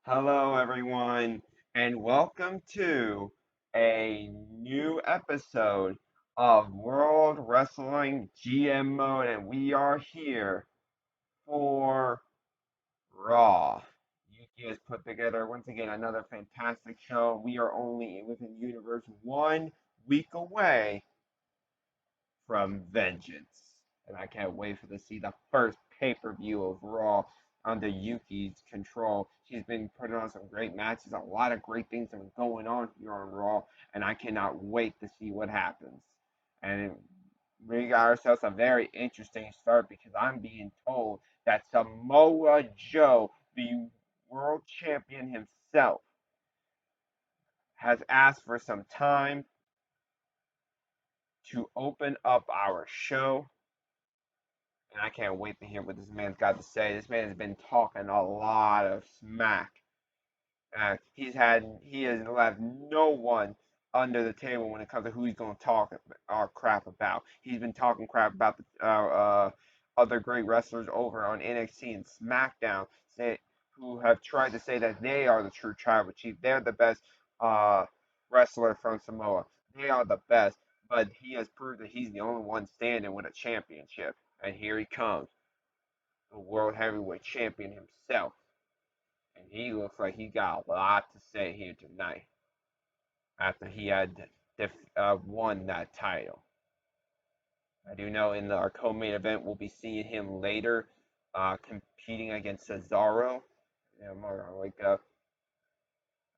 Hello, everyone, and welcome to a new episode of World Wrestling GM Mode, and we are here for Raw. Yuki has put together once again another fantastic show. We are only within universe 1 week away from Vengeance. And I can't wait to see the first pay-per-view of Raw under Yuki's control. She's been putting on some great matches. A lot of great things have been going on here on Raw, and I cannot wait to see what happens. And we got ourselves a very interesting start because I'm being told that Samoa Joe, the world champion himself, has asked for some time to open up our show, and I can't wait to hear what this man's got to say. This man has been talking a lot of smack. He has left no one under the table when it comes to who he's going to talk crap about. He's been talking crap about the other great wrestlers over on NXT and SmackDown, who have tried to say that they are the true tribal chief. They're the best wrestler from Samoa. They are the best, but he has proved that he's the only one standing with a championship. And here he comes, the world heavyweight champion himself. And he looks like he got a lot to say here tonight after he had won that title. I do know in our co-main event we'll be seeing him later competing against Cesaro. I'm gonna wake up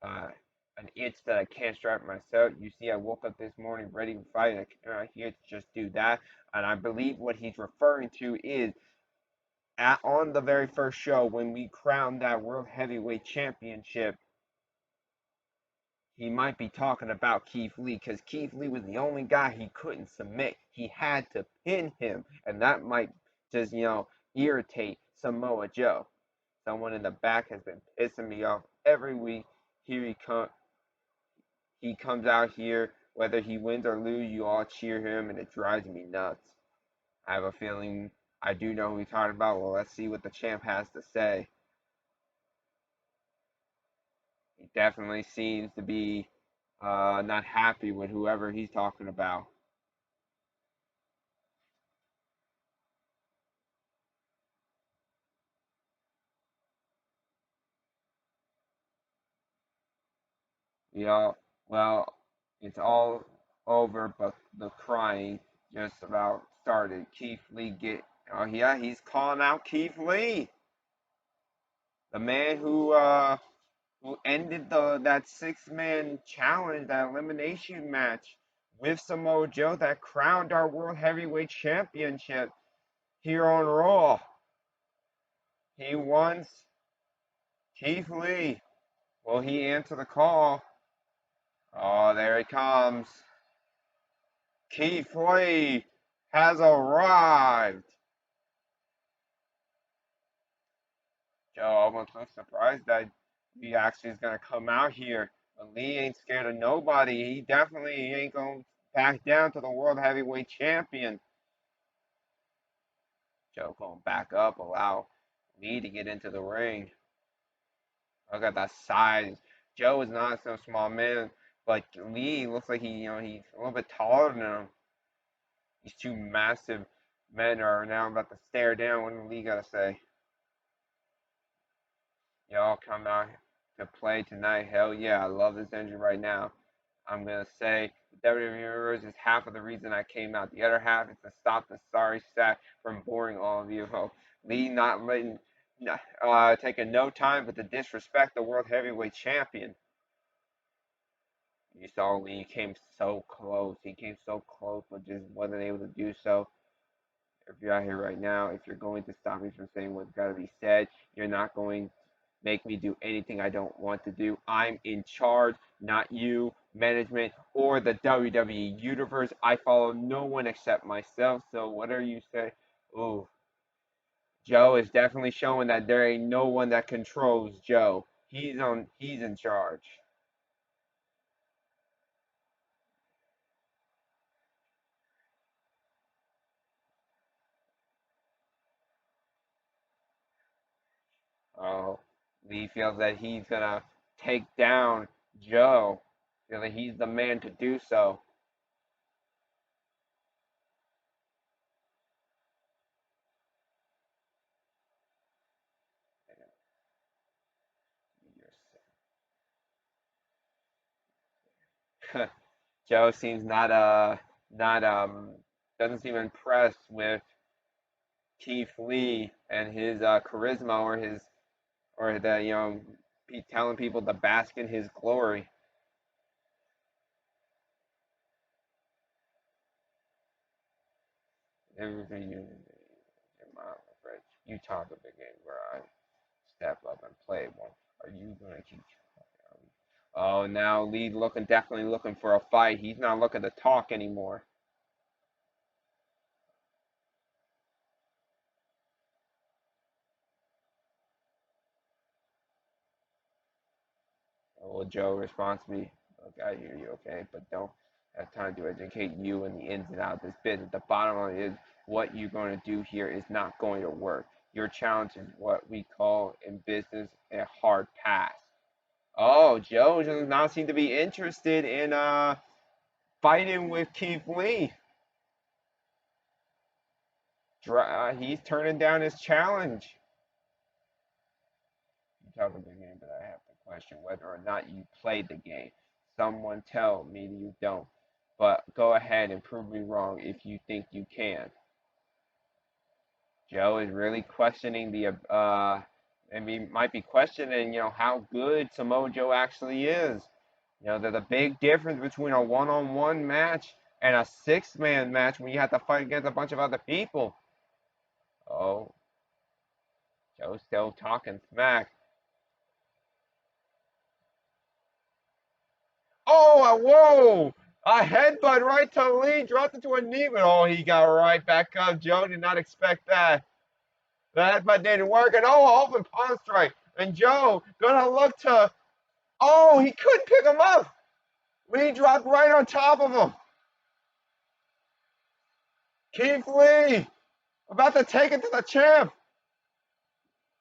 an itch that I can't strap myself. You see, I woke up this morning ready to fight, and I came here to just do that. And I believe what he's referring to is on the very first show when we crowned that World Heavyweight Championship, he might be talking about Keith Lee because Keith Lee was the only guy he couldn't submit. He had to pin him, and that might just, irritate Samoa Joe. Someone in the back has been pissing me off every week. Here he comes. He comes out here, whether he wins or loses, you all cheer him, and it drives me nuts. I have a feeling I do know who he's talking about. Well, let's see what the champ has to say. He definitely seems to be not happy with whoever he's talking about. Yeah, well, it's all over, but the crying just about started. Keith Lee oh yeah, he's calling out Keith Lee, the man who ended that 6-man challenge, that elimination match with Samoa Joe that crowned our World Heavyweight Championship here on Raw. He wants Keith Lee. Will he answer the call? Oh, there he comes. Keith Lee has arrived. Joe almost looks surprised that he actually is going to come out here. But Lee ain't scared of nobody. He definitely ain't going to back down to the World Heavyweight Champion. Joe going back up, allow Lee to get into the ring. Look at that size. Joe is not so small man, but Lee looks like he's a little bit taller than him. These two massive men are now about to stare down. What did Lee got to say? Y'all come out to play tonight. Hell yeah, I love this energy right now. I'm going to say the WWE Universe is half of the reason I came out. The other half is to stop the sorry sack from boring all of you. Lee not letting, taking no time but to disrespect the World Heavyweight Champion. You saw Lee came so close. He came so close, but just wasn't able to do so. If you're out here right now, if you're going to stop me from saying what's got to be said, you're not going to make me do anything I don't want to do. I'm in charge, not you, management, or the WWE Universe. I follow no one except myself, so whatever you say, ooh. Joe is definitely showing that there ain't no one that controls Joe. He's in charge. Oh, Lee feels that he's gonna take down Joe. Feels that he's the man to do so. Joe seems not doesn't seem impressed with Keith Lee and his charisma or the telling people to bask in his glory. Everything your mom, Fred. You talk a big game where I step up and play one. Are you gonna keep? Oh, now Lee definitely looking for a fight. He's not looking to talk anymore. Well, Joe responds to me, look, I hear you, okay, but don't have time to educate you in the ins and outs of this business. The bottom line is what you're going to do here is not going to work. Your challenge is what we call in business a hard pass. Oh, Joe does not seem to be interested in fighting with Keith Lee. He's turning down his challenge. You talk a big game, but I have to question whether or not you played the game. Someone tell me you don't. But go ahead and prove me wrong if you think you can. Joe is really questioning might be questioning, how good Samoa Joe actually is. There's a big difference between a one-on-one match and a six-man match when you have to fight against a bunch of other people. Oh, Joe's still talking smack. Oh, whoa! A headbutt right to Lee, dropped it to a knee, but oh, he got right back up. Joe did not expect that. The headbutt didn't work, and oh, open palm strike. And Joe gonna look to, oh, he couldn't pick him up. Lee dropped right on top of him. Keith Lee about to take it to the champ.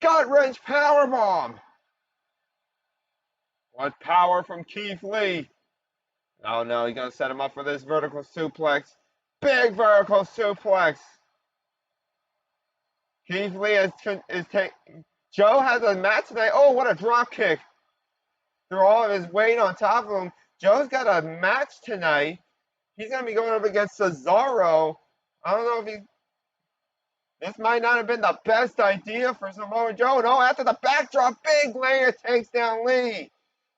Gut wrench powerbomb. What power from Keith Lee. Oh no, he's gonna set him up for this vertical suplex. Big vertical suplex. Keith Lee is taking. Joe has a match tonight. Oh, what a drop kick! Through all of his weight on top of him. Joe's got a match tonight. He's gonna be going up against Cesaro. I don't know if he. This might not have been the best idea for Samoa Joe. No, after the backdrop, big layer takes down Lee.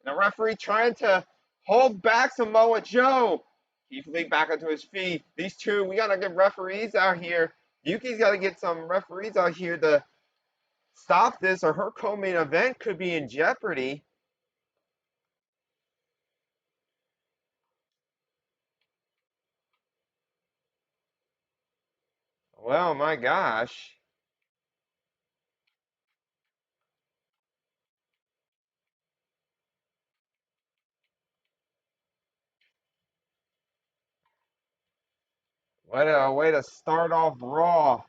The referee trying to hold back Samoa Joe. Keith Lee back onto his feet. These two, we gotta get referees out here. Yuki's gotta get some referees out here to stop this, or her co-main event could be in jeopardy. Well, my gosh. What a way to start off Raw.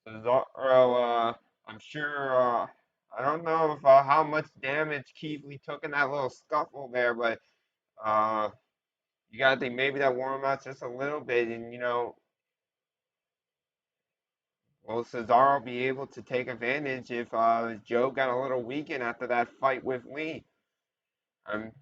Cesaro, I'm sure, I don't know if how much damage Keith Lee took in that little scuffle there, but uh, you gotta think maybe that wore him out just a little bit, and will Cesaro be able to take advantage if Joe got a little weakened after that fight with Lee? Um,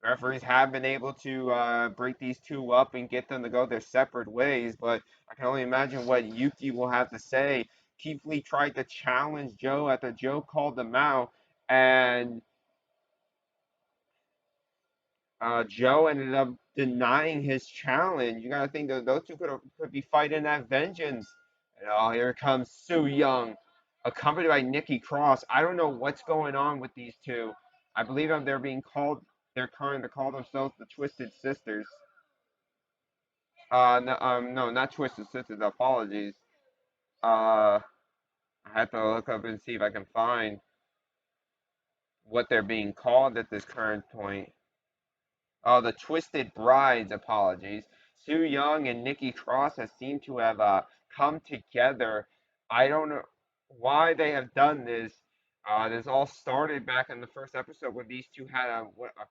Referees have been able to break these two up and get them to go their separate ways, but I can only imagine what Yuki will have to say. Keith Lee tried to challenge Joe after Joe called him out, and Joe ended up denying his challenge. You gotta think that those two could be fighting that vengeance. And oh, here comes Su Young, accompanied by Nikki Cross. I don't know what's going on with these two. I believe they're being called. They're trying to call themselves the Twisted Sisters. No, no, not Twisted Sisters. Apologies. I have to look up and see if I can find what they're being called at this current point. Oh, the Twisted Brides. Apologies. Su Young and Nikki Cross have seemed to have come together. I don't know. why they have done this. This all started back in the first episode when these two had a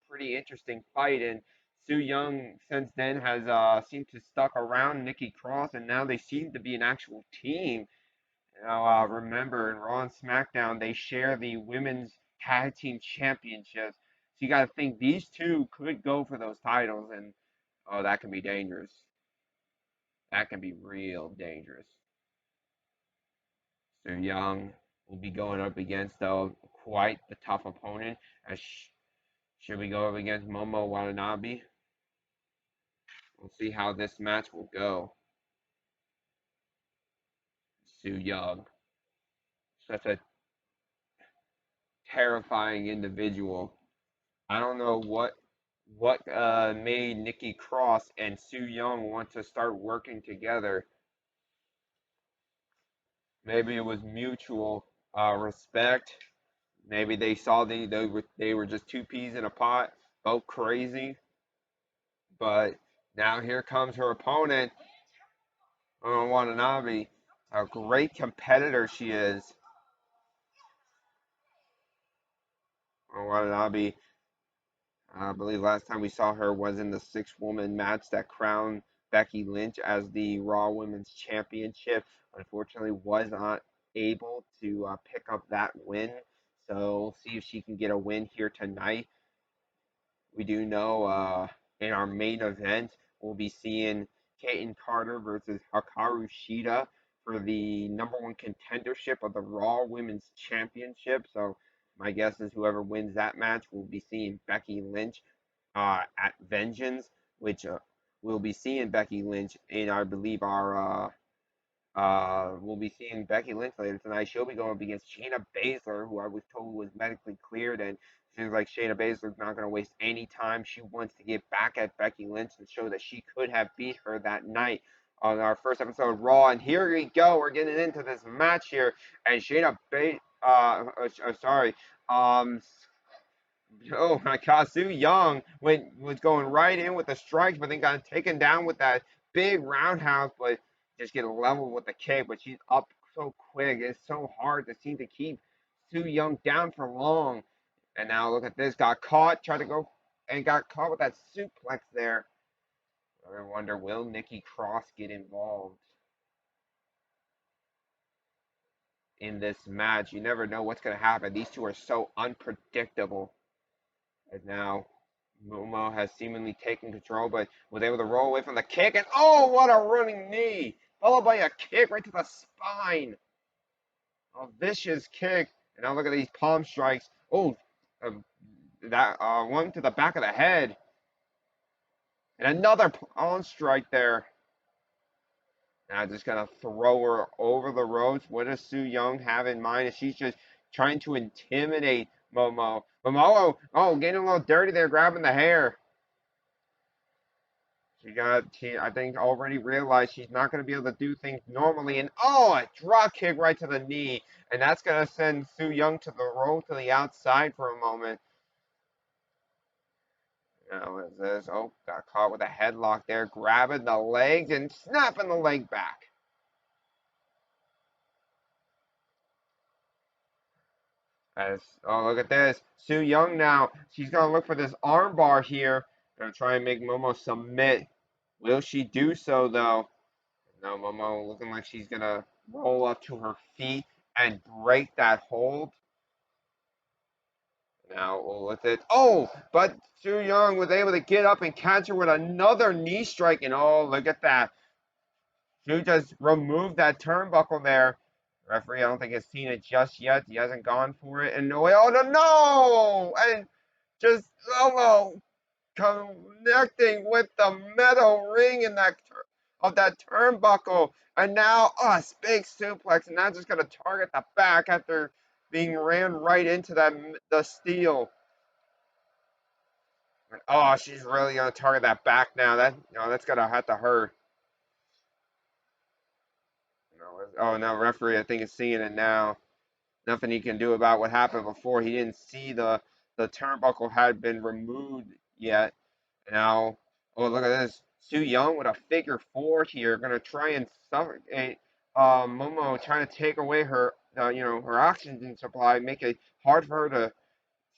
pretty interesting fight, and Su Young since then has seemed to stuck around Nikki Cross, and now they seem to be an actual team. Now, remember in Raw and SmackDown they share the women's tag team championships, so you got to think these two could go for those titles, and oh, that can be dangerous. That can be real dangerous. So Young will be going up against quite the tough opponent. As should we go up against Momo Watanabe? We'll see how this match will go. Su Young, such a terrifying individual. I don't know what made Nikki Cross and Su Young want to start working together. Maybe it was mutual respect. Maybe they saw they were just two peas in a pot, both crazy. But now here comes her opponent, Watanabe. A great competitor she is. Watanabe, I believe last time we saw her was in the six-woman match that crowned Becky Lynch as the Raw Women's Championship. Unfortunately, was not able to pick up that win. So we'll see if she can get a win here tonight. We do know in our main event, we'll be seeing Kaden Carter versus Hikaru Shida for the #1 contendership of the Raw Women's Championship. So my guess is whoever wins that match will be seeing Becky Lynch at Vengeance, which we'll be seeing Becky Lynch in, I believe, our we'll be seeing Becky Lynch later tonight. She'll be going up against Shayna Baszler, who I was told was medically cleared, and seems like Shayna Baszler's not going to waste any time. She wants to get back at Becky Lynch and show that she could have beat her that night on our first episode of Raw. And here we go. We're getting into this match here, and sorry, um, oh my God, Su Young was going right in with the strikes, but then got taken down with that big roundhouse, but just get leveled with the kick. But she's up so quick. It's so hard to seem to keep Su Young down for long. And now look at this. Got caught, tried to go and got caught with that suplex there. I wonder, will Nikki Cross get involved in this match? You never know what's going to happen. These two are so unpredictable. And now Momo has seemingly taken control, but was able to roll away from the kick. And oh, what a running knee! Followed by a kick right to the spine. A vicious kick. And now look at these palm strikes. Oh, that one to the back of the head. And another palm strike there. Now just gonna throw her over the ropes. What does Su Young have in mind? Is she's just trying to intimidate Momo. Momo, oh, getting a little dirty there, grabbing the hair. She I think already realized she's not going to be able to do things normally, and oh, a drop kick right to the knee, and that's going to send Su Young to the rope to the outside for a moment. Now is this? Oh, got caught with a headlock there, grabbing the legs and snapping the leg back. As oh, look at this, Su Young now. She's going to look for this armbar here. Going to try and make Momo submit. Will she do so though? No, Momo looking like she's gonna roll up to her feet and break that hold. Now with it. Oh, but Su Young was able to get up and catch her with another knee strike. And oh, look at that. Su just removed that turnbuckle there. Referee, I don't think has seen it just yet. He hasn't gone for it. And no, oh no, no! And just Momo connecting with the metal ring in of that turnbuckle, and now us big suplex, and now just gonna target the back after being ran right into the steel. And, oh, she's really gonna target that back now. That's gonna have to hurt. Oh no, referee, I think is seeing it now. Nothing he can do about what happened before. He didn't see the turnbuckle had been removed yet. Now, oh, look at this. Su Young with a figure four here. Going to try and suffocate Momo, trying to take away her her oxygen supply, make it hard for her to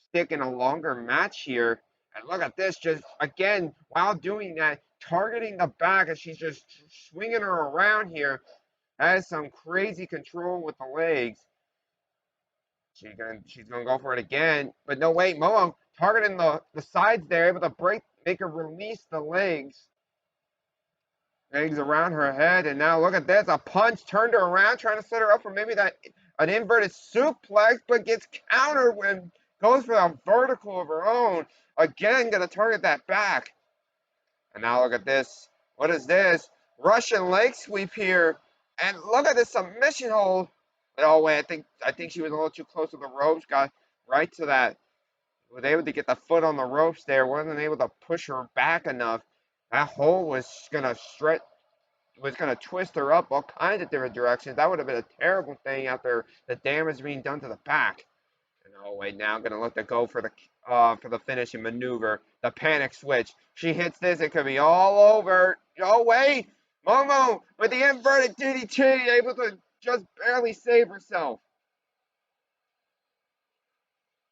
stick in a longer match here. And look at this, just again, while doing that, targeting the back as she's just swinging her around here. Has some crazy control with the legs. She's gonna go for it again, but no, wait, Momo targeting the sides there, able to make her release the legs around her head, and now look at this, a punch turned her around, trying to set her up for maybe an inverted suplex, but gets countered when goes for a vertical of her own. Again, gonna target that back. And now look at this. What is this? Russian leg sweep here. And look at this submission hold. Oh wait, I think she was a little too close to the ropes. Got right to that. Was able to get the foot on the ropes there. Wasn't able to push her back enough. That hold was gonna stretch. Was gonna twist her up all kinds of different directions. That would have been a terrible thing after the damage being done to the back. And oh wait, now I'm gonna let her go for the finishing maneuver, the panic switch. She hits this, it could be all over. Oh wait, Momo with the inverted DDT, able to just barely save herself.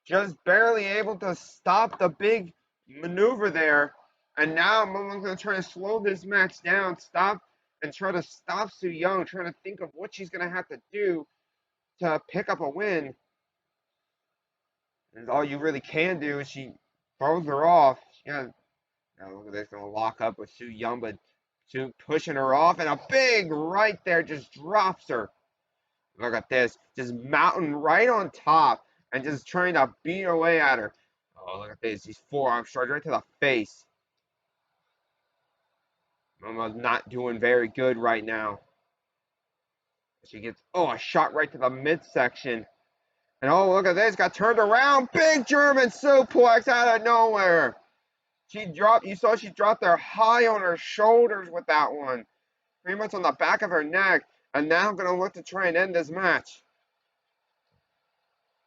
Just barely able to stop the big maneuver there. And now Momo's gonna try to slow this match down, try to stop Su Yung, trying to think of what she's gonna have to do to pick up a win. And all you really can do is she throws her off. Now look at this, gonna lock up with Su Yung, but Su pushing her off, and a big right there just drops her. Look at this, just mounting right on top and just trying to beat away at her. Oh, look at this, these forearm strikes right to the face. Momo's not doing very good right now. She gets, a shot right to the midsection. And oh, look at this, got turned around, big German suplex out of nowhere. You saw she dropped her high on her shoulders with that one. Pretty much on the back of her neck. And now I'm going to look to try and end this match.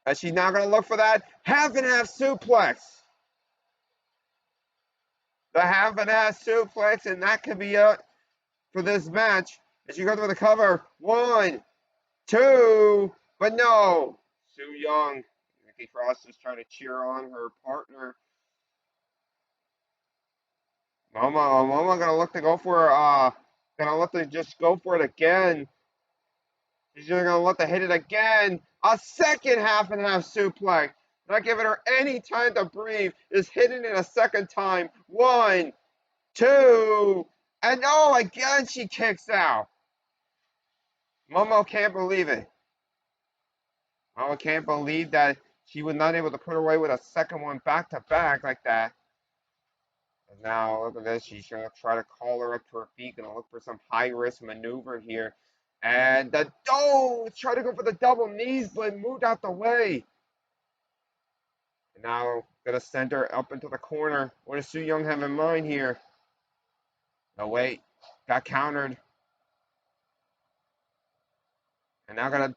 And she's now going to look for that half and half suplex. The half and half suplex, and that could be it for this match. And she goes for the cover. 1, 2, but no. Su Yung. Nikki Cross is trying to cheer on her partner. Momo gonna look to go for just go for it again. She's gonna look to hit it again. A second half and half suplex. Not giving her any time to breathe. Is hitting it a second time. 1, 2, and again she kicks out. Momo can't believe it. Momo can't believe that she was not able to put her away with a second one back to back like that. And now look at this. She's gonna try to call her up to her feet. Gonna look for some high risk maneuver here. And try to go for the double knees, but moved out the way. And now gonna send her up into the corner. What does Su Yung have in mind here? No, wait, got countered. And now gonna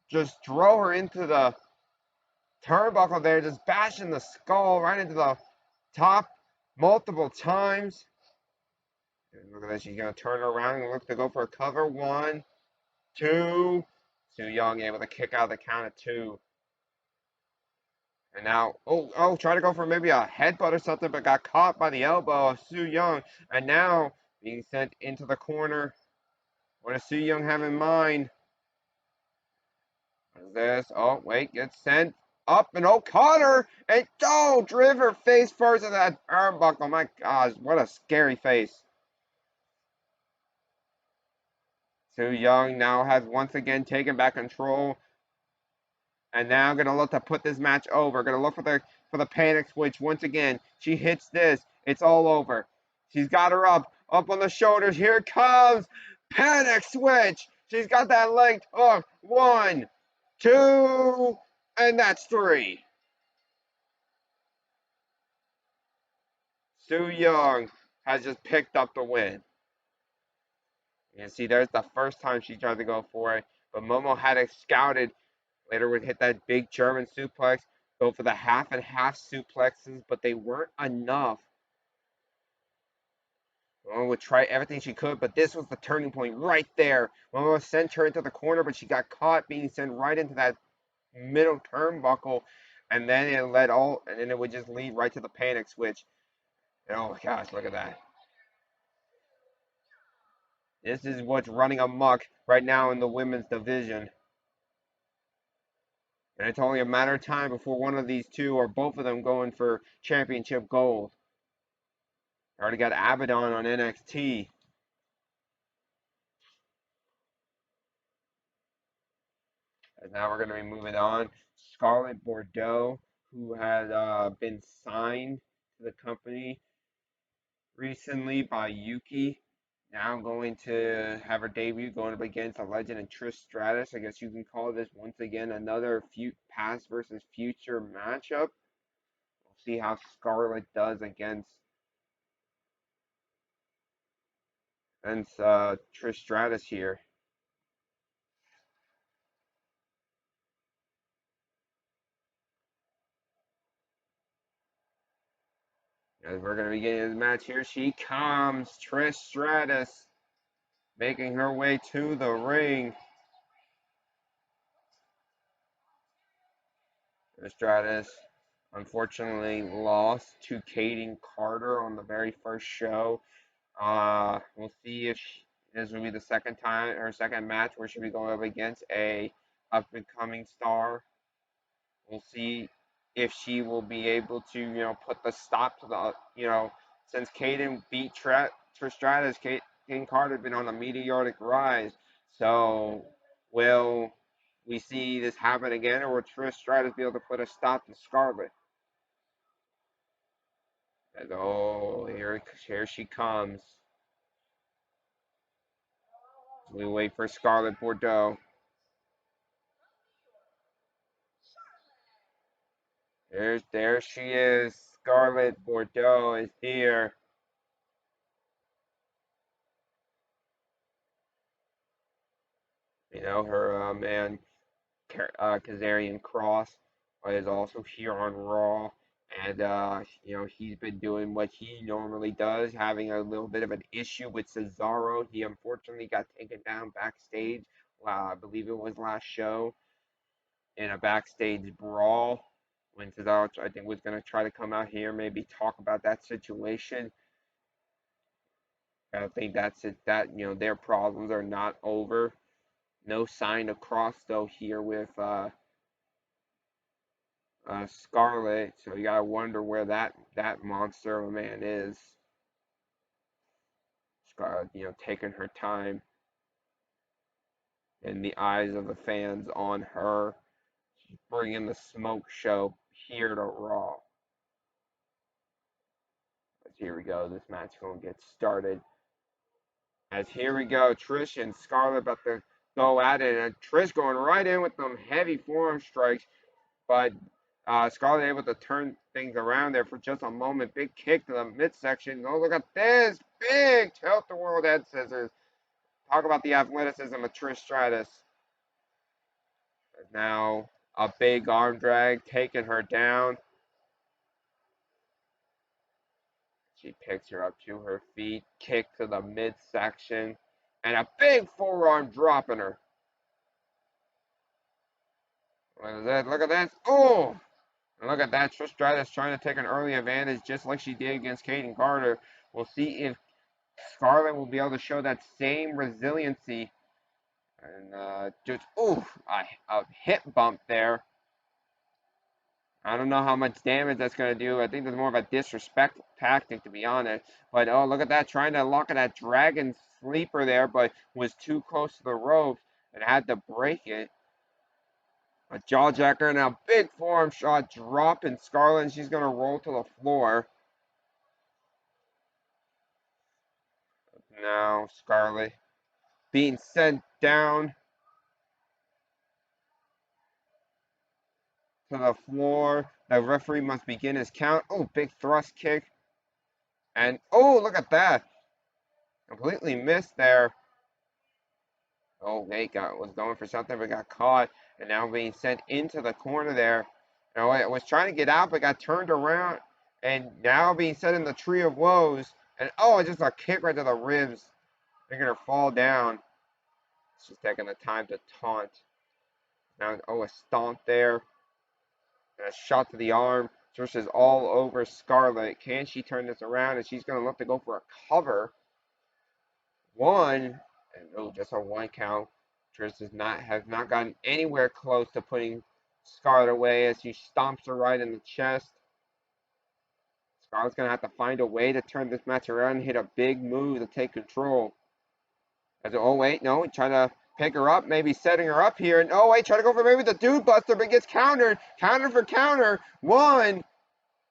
just throw her into the turnbuckle there, just bashing the skull right into the top multiple times. And look at that, she's gonna turn around and look to go for a cover. 1, 2. Su Yung able to kick out the count of 2. And now, try to go for maybe a headbutt or something, but got caught by the elbow of Su Yung. And now being sent into the corner. What does Su Yung have in mind? What is this? Oh, wait, gets sent up and caught her. And drive her face first in that turnbuckle. My gosh, what a scary face. Su Yung now has once again taken back control. And now gonna look to put this match over. Gonna look for the panic switch once again. She hits this. It's all over. She's got her up on the shoulders. Here it comes. Panic switch. She's got that leg hook. 1, 2, and that's 3. Su Yung has just picked up the win. You can see there's the first time she tried to go for it, but Momo had it scouted. Later would hit that big German suplex, go for the half and half suplexes, but they weren't enough. Momo would try everything she could, but this was the turning point right there. Momo sent her into the corner, but she got caught being sent right into that middle turnbuckle, and then it would just lead right to the panic switch. And oh my gosh, look at that. This is what's running amok right now in the women's division. And it's only a matter of time before one of these two or both of them going for championship gold. Already got Abaddon on NXT. And now we're going to be moving on. Scarlett Bordeaux, who had been signed to the company recently by Yuki. Now going to have her debut going up against a legend and Trish Stratus. I guess you can call this once again another past versus future matchup. We'll see how Scarlett does against Trish Stratus here. As we're going to be getting this match here, she comes, Trish Stratus, making her way to the ring. Trish Stratus unfortunately lost to Kaden Carter on the very first show. We'll see if this will be the second match where she'll be going up against a up and coming star. We'll see if she will be able to, put the stop to the, since Kaden beat Trish Stratus, Kaden Carter has been on a meteoric rise. So will we see this happen again, or will Trish Stratus be able to put a stop to Scarlett? And, oh, here she comes. We wait for Scarlett Bordeaux. There she is. Scarlett Bordeaux is here. Her man Kazarian Cross is also here on Raw, and he's been doing what he normally does, having a little bit of an issue with Cesaro. He unfortunately got taken down backstage. I believe it was last show in a backstage brawl when Cesaro, I think, was going to try to come out here, maybe talk about that situation. I think that's it. That their problems are not over. No sign of Cross though here with Scarlett, so you gotta wonder where that monster of a man is. Scarlett, taking her time, and the eyes of the fans on her. She's bringing the smoke show here to Raw. As here we go, this match gonna get started. As here we go, Trish and Scarlett about to go at it, and Trish going right in with them heavy forearm strikes, but Scarlett able to turn things around there for just a moment. Big kick to the midsection. Oh, look at this. Big tilt-the-world head scissors. Talk about the athleticism of Trish Stratus. Now a big arm drag taking her down. She picks her up to her feet. Kick to the midsection. And a big forearm dropping her. Look at that. Look at that. Oh! And look at that. Trish Stratus trying to take an early advantage just like she did against Kaden Carter. We'll see if Scarlett will be able to show that same resiliency. And just, a hip bump there. I don't know how much damage that's going to do. I think that's more of a disrespect tactic, to be honest. But, oh, look at that. Trying to lock in that dragon sleeper there, but was too close to the ropes and had to break it. A jawjacker and a big forearm shot dropping Scarlett, and she's going to roll to the floor. Now Scarlett being sent down to the floor. The referee must begin his count. Oh, big thrust kick. And, oh, look at that. Completely missed there. Oh, Nate was going for something, but got caught. And now being sent into the corner there. It was trying to get out, but got turned around. And now being set in the Tree of Woes. And oh, just a kick right to the ribs, making her fall down. She's taking the time to taunt. Now, oh, a stomp there. And a shot to the arm. Trish is all over Scarlett. Can she turn this around? And she's going to look to go for a cover. One. And oh, just a one count. Trish has not gotten anywhere close to putting Scarlett away as she stomps her right in the chest. Scarlett's going to have to find a way to turn this match around and hit a big move to take control. Oh, wait, no, trying to pick her up, maybe setting her up here. And oh, wait, try to go for maybe the dude buster, but gets countered. Counter for counter. 1,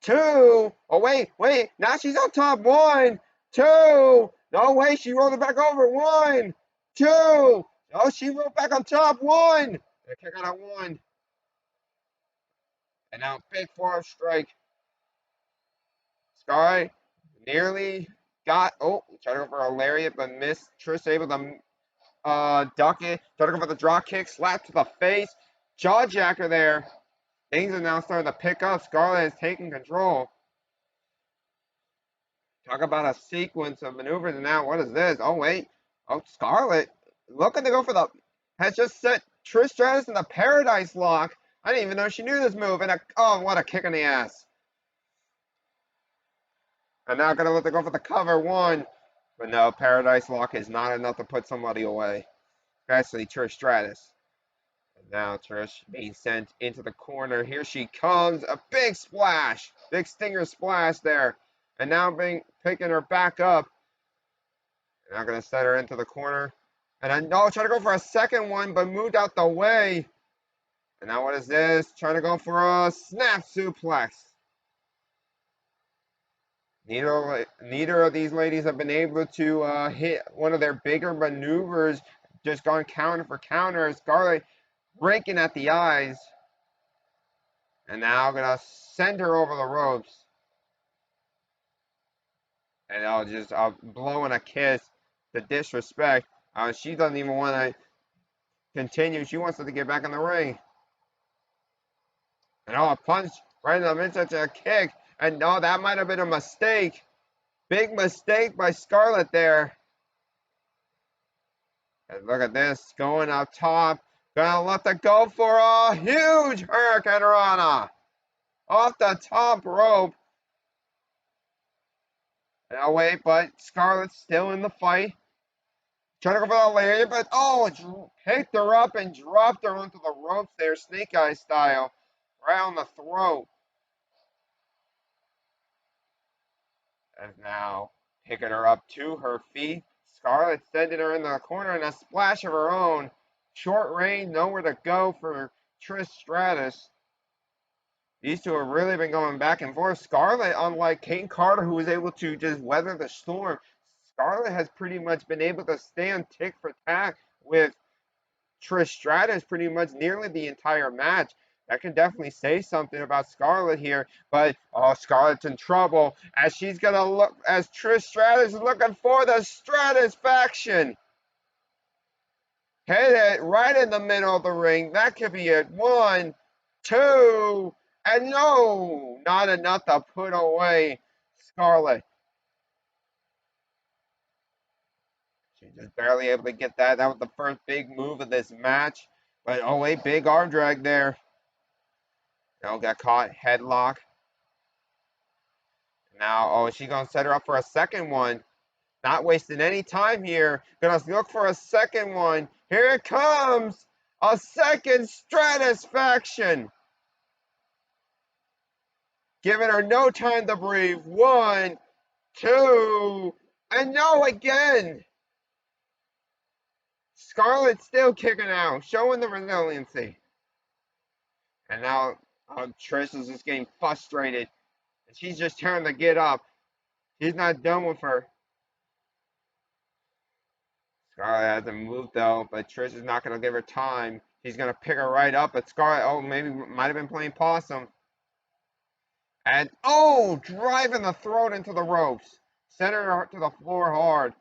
2. Oh, wait, now she's on top. 1, 2. No, wait, she rolled it back over. 1, 2. Oh, she rolled back on top. 1. And a kick out at 1. And now big forearm strike. Sky nearly got, oh, try to go for a lariat, but missed. Trish able to duck it, try to go for the drop kick, slap to the face, jawjacker there. Things are now starting to pick up. Scarlett is taking control. Talk about a sequence of maneuvers, and now what is this? Oh, wait. Oh, Scarlett looking to go for the, has just set Trish Stratus in the Paradise Lock. I didn't even know she knew this move, and oh, what a kick in the ass. And now gonna let her go for the cover. 1. But no, Paradise Lock is not enough to put somebody away. Especially Trish Stratus. And now Trish being sent into the corner. Here she comes. A big splash. Big stinger splash there. And now picking her back up. And now gonna set her into the corner. And I know, try to go for a second one, but moved out the way. And now what is this? Trying to go for a snap suplex. Neither of these ladies have been able to hit one of their bigger maneuvers. Just gone counter for counter. Scarlett breaking at the eyes. And now gonna send her over the ropes. And I'll just blowing a kiss. The disrespect. She doesn't even want to continue. She wants to get back in the ring. And a punch right in the midst of a kick. And no, that might have been a mistake. Big mistake by Scarlett there. And look at this, going up top. Gonna let her go for a huge Hurricane Rana. Off the top rope. And wait, but Scarlett's still in the fight. Trying to go for the lariat, but oh, picked her up and dropped her onto the ropes there, Snake Eye style. Right on the throat. And now picking her up to her feet. Scarlett sending her in the corner and a splash of her own. Short range, nowhere to go for Trish Stratus. These two have really been going back and forth. Scarlett, unlike Kane Carter, who was able to just weather the storm, Scarlett has pretty much been able to stand tick for tack with Trish Stratus pretty much nearly the entire match. That can definitely say something about Scarlett here. But, oh, Scarlett's in trouble as she's going to look, as Trish Stratus is looking for the Stratus faction. Hit it right in the middle of the ring. That could be it. 1, 2, and no, not enough to put away Scarlett. She's just barely able to get that. That was the first big move of this match. But, oh, wait, big arm drag there. No, got caught, headlock. Now, oh, she's going to set her up for a second one. Not wasting any time here. Going to look for a second one. Here it comes. A second Stratus faction. Giving her no time to breathe. 1, 2, and no again. Scarlett's still kicking out, showing the resiliency. And now Trish is just getting frustrated. And she's just trying to get up. He's not done with her. Scarlett hasn't moved though, but Trish is not going to give her time. He's going to pick her right up, but Scarlett, oh, maybe might have been playing possum. And, oh, driving the throat into the ropes. Sending her to the floor hard.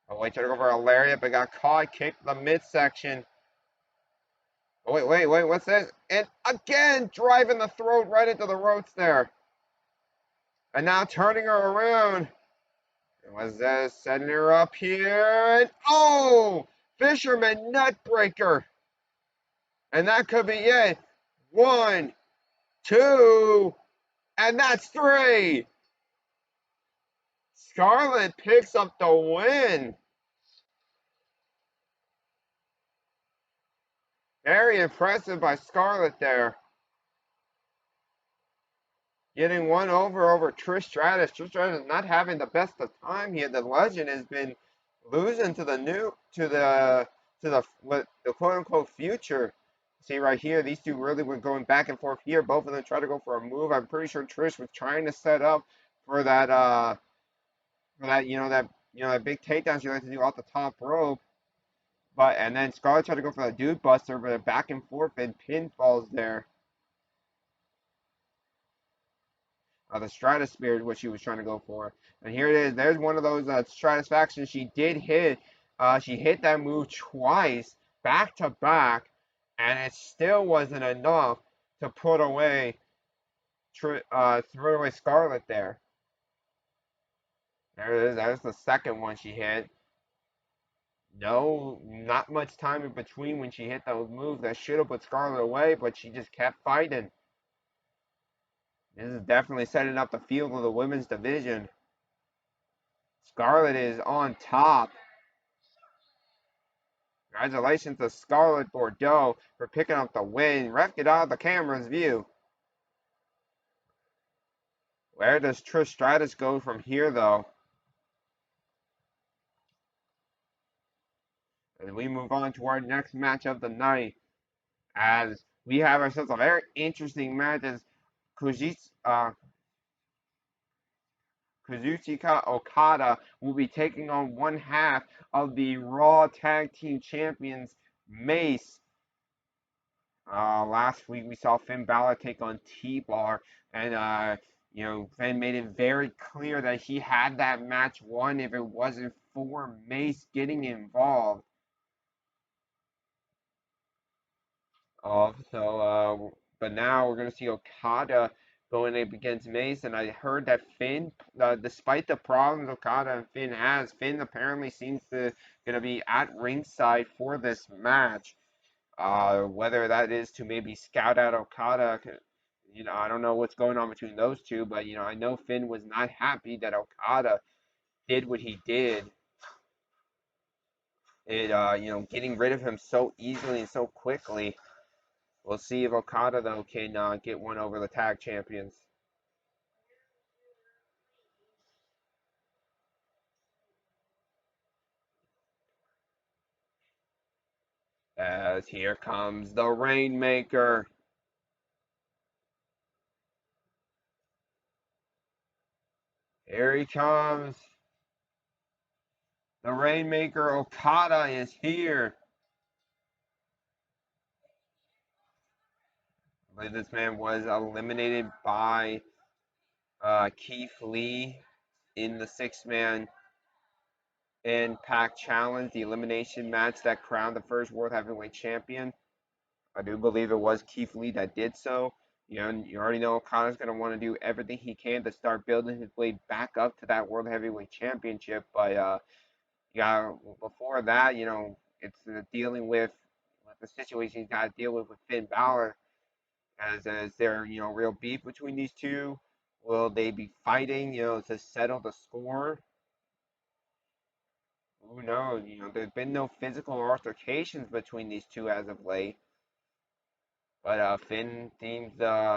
Oh, wait, tried to go for a lariat, but got caught, kicked the midsection. Oh, wait, what's this? And again, driving the throat right into the ropes there. And now turning her around. Was this setting her up here? And oh! Fisherman Nutbreaker. And that could be it. 1, 2, and that's 3. Scarlett picks up the win. Very impressive by Scarlett there. Getting one over Trish Stratus. Trish Stratus not having the best of time here. The legend has been losing to the quote unquote future. See right here, these two really were going back and forth here. Both of them try to go for a move. I'm pretty sure Trish was trying to set up for that that big takedown she likes to do off the top rope. But and then Scarlett tried to go for the dude buster, but back and forth and pinfalls there. The Stratosphere is what she was trying to go for. And here it is. There's one of those Stratisfactions she did hit. She hit that move twice, back to back, and it still wasn't enough to put away, throw away Scarlett there. There it is. There's the second one she hit. No, not much time in between when she hit those moves that should have put Scarlett away, but she just kept fighting. This is definitely setting up the field of the women's division. Scarlett is on top. Congratulations to Scarlett Bordeaux for picking up the win. Ref, get out of the camera's view. Where does Trish Stratus go from here, though? As we move on to our next match of the night, as we have ourselves a very interesting match as Kazuchika Okada will be taking on one half of the Raw Tag Team Champions, Mace. Last week we saw Finn Balor take on T-Bar, and Finn made it very clear that he had that match won if it wasn't for Mace getting involved. But now we're gonna see Okada going up against Mace, and I heard that Finn, despite the problems Okada and Finn has, Finn apparently seems to gonna be at ringside for this match. Whether that is to maybe scout out Okada, I don't know what's going on between those two, but I know Finn was not happy that Okada did what he did. Getting rid of him so easily and so quickly. We'll see if Okada, though, can get one over the tag champions. As here comes the Rainmaker. Here he comes. The Rainmaker Okada is here. I believe this man was eliminated by Keith Lee in the 6-man Impact Challenge, the elimination match that crowned the first World Heavyweight Champion. I do believe it was Keith Lee that did so. You already know Okada's going to want to do everything he can to start building his way back up to that World Heavyweight Championship. But before that, it's dealing with the situation he's got to deal with Finn Balor. As there, real beef between these two? Will they be fighting, to settle the score? Who knows? There's been no physical altercations between these two as of late. But Finn seems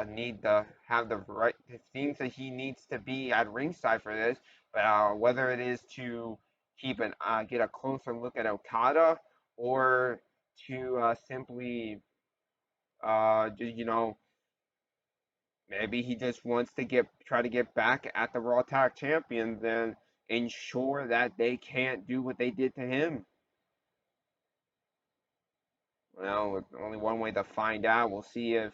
need to have the right. It seems that he needs to be at ringside for this. But whether it is to get a closer look at Okada, or to simply maybe he just wants to try to get back at the Raw Tag Champions and ensure that they can't do what they did to him. Well, only one way to find out. We'll see if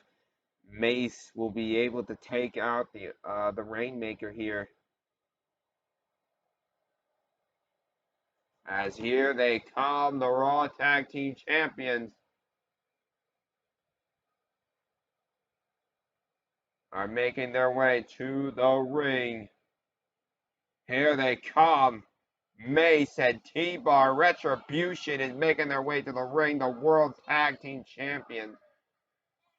Mace will be able to take out the Rainmaker here. As here they come, the Raw Tag Team Champions are making their way to the ring. Here they come. Mace and T-Bar Retribution is making their way to the ring. The World Tag Team Champions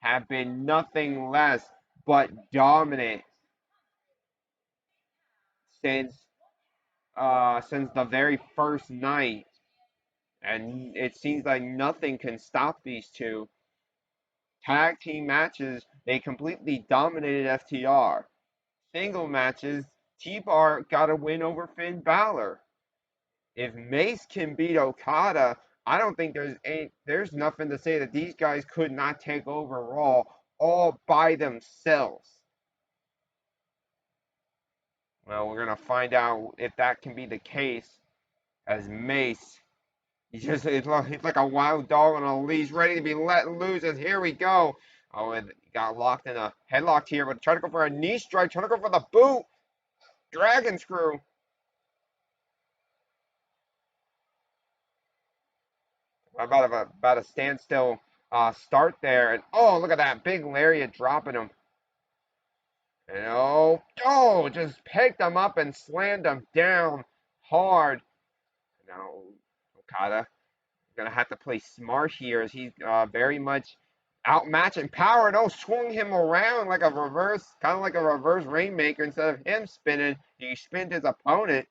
have been nothing less but dominant since since the very first night, and it seems like nothing can stop these two. Tag team matches, they completely dominated FTR. Single matches, T-Bar got a win over Finn Balor. If Mace can beat Okada, I don't think there's nothing to say that these guys could not take over Raw all by themselves. Well, we're gonna find out if that can be the case, as Mace, he's like a wild dog on a leash, ready to be let loose. As here we go. Oh, and he got locked in a headlock here, but trying to go for a knee strike, trying to go for the boot, dragon screw. About a standstill start there, and oh, look at that big lariat dropping him. And just picked him up and slammed him down hard. Now Okada gonna have to play smart here, as he's very much outmatching power. And swung him around like a reverse, kind of like a reverse rainmaker. Instead of him spinning, he spinned his opponent.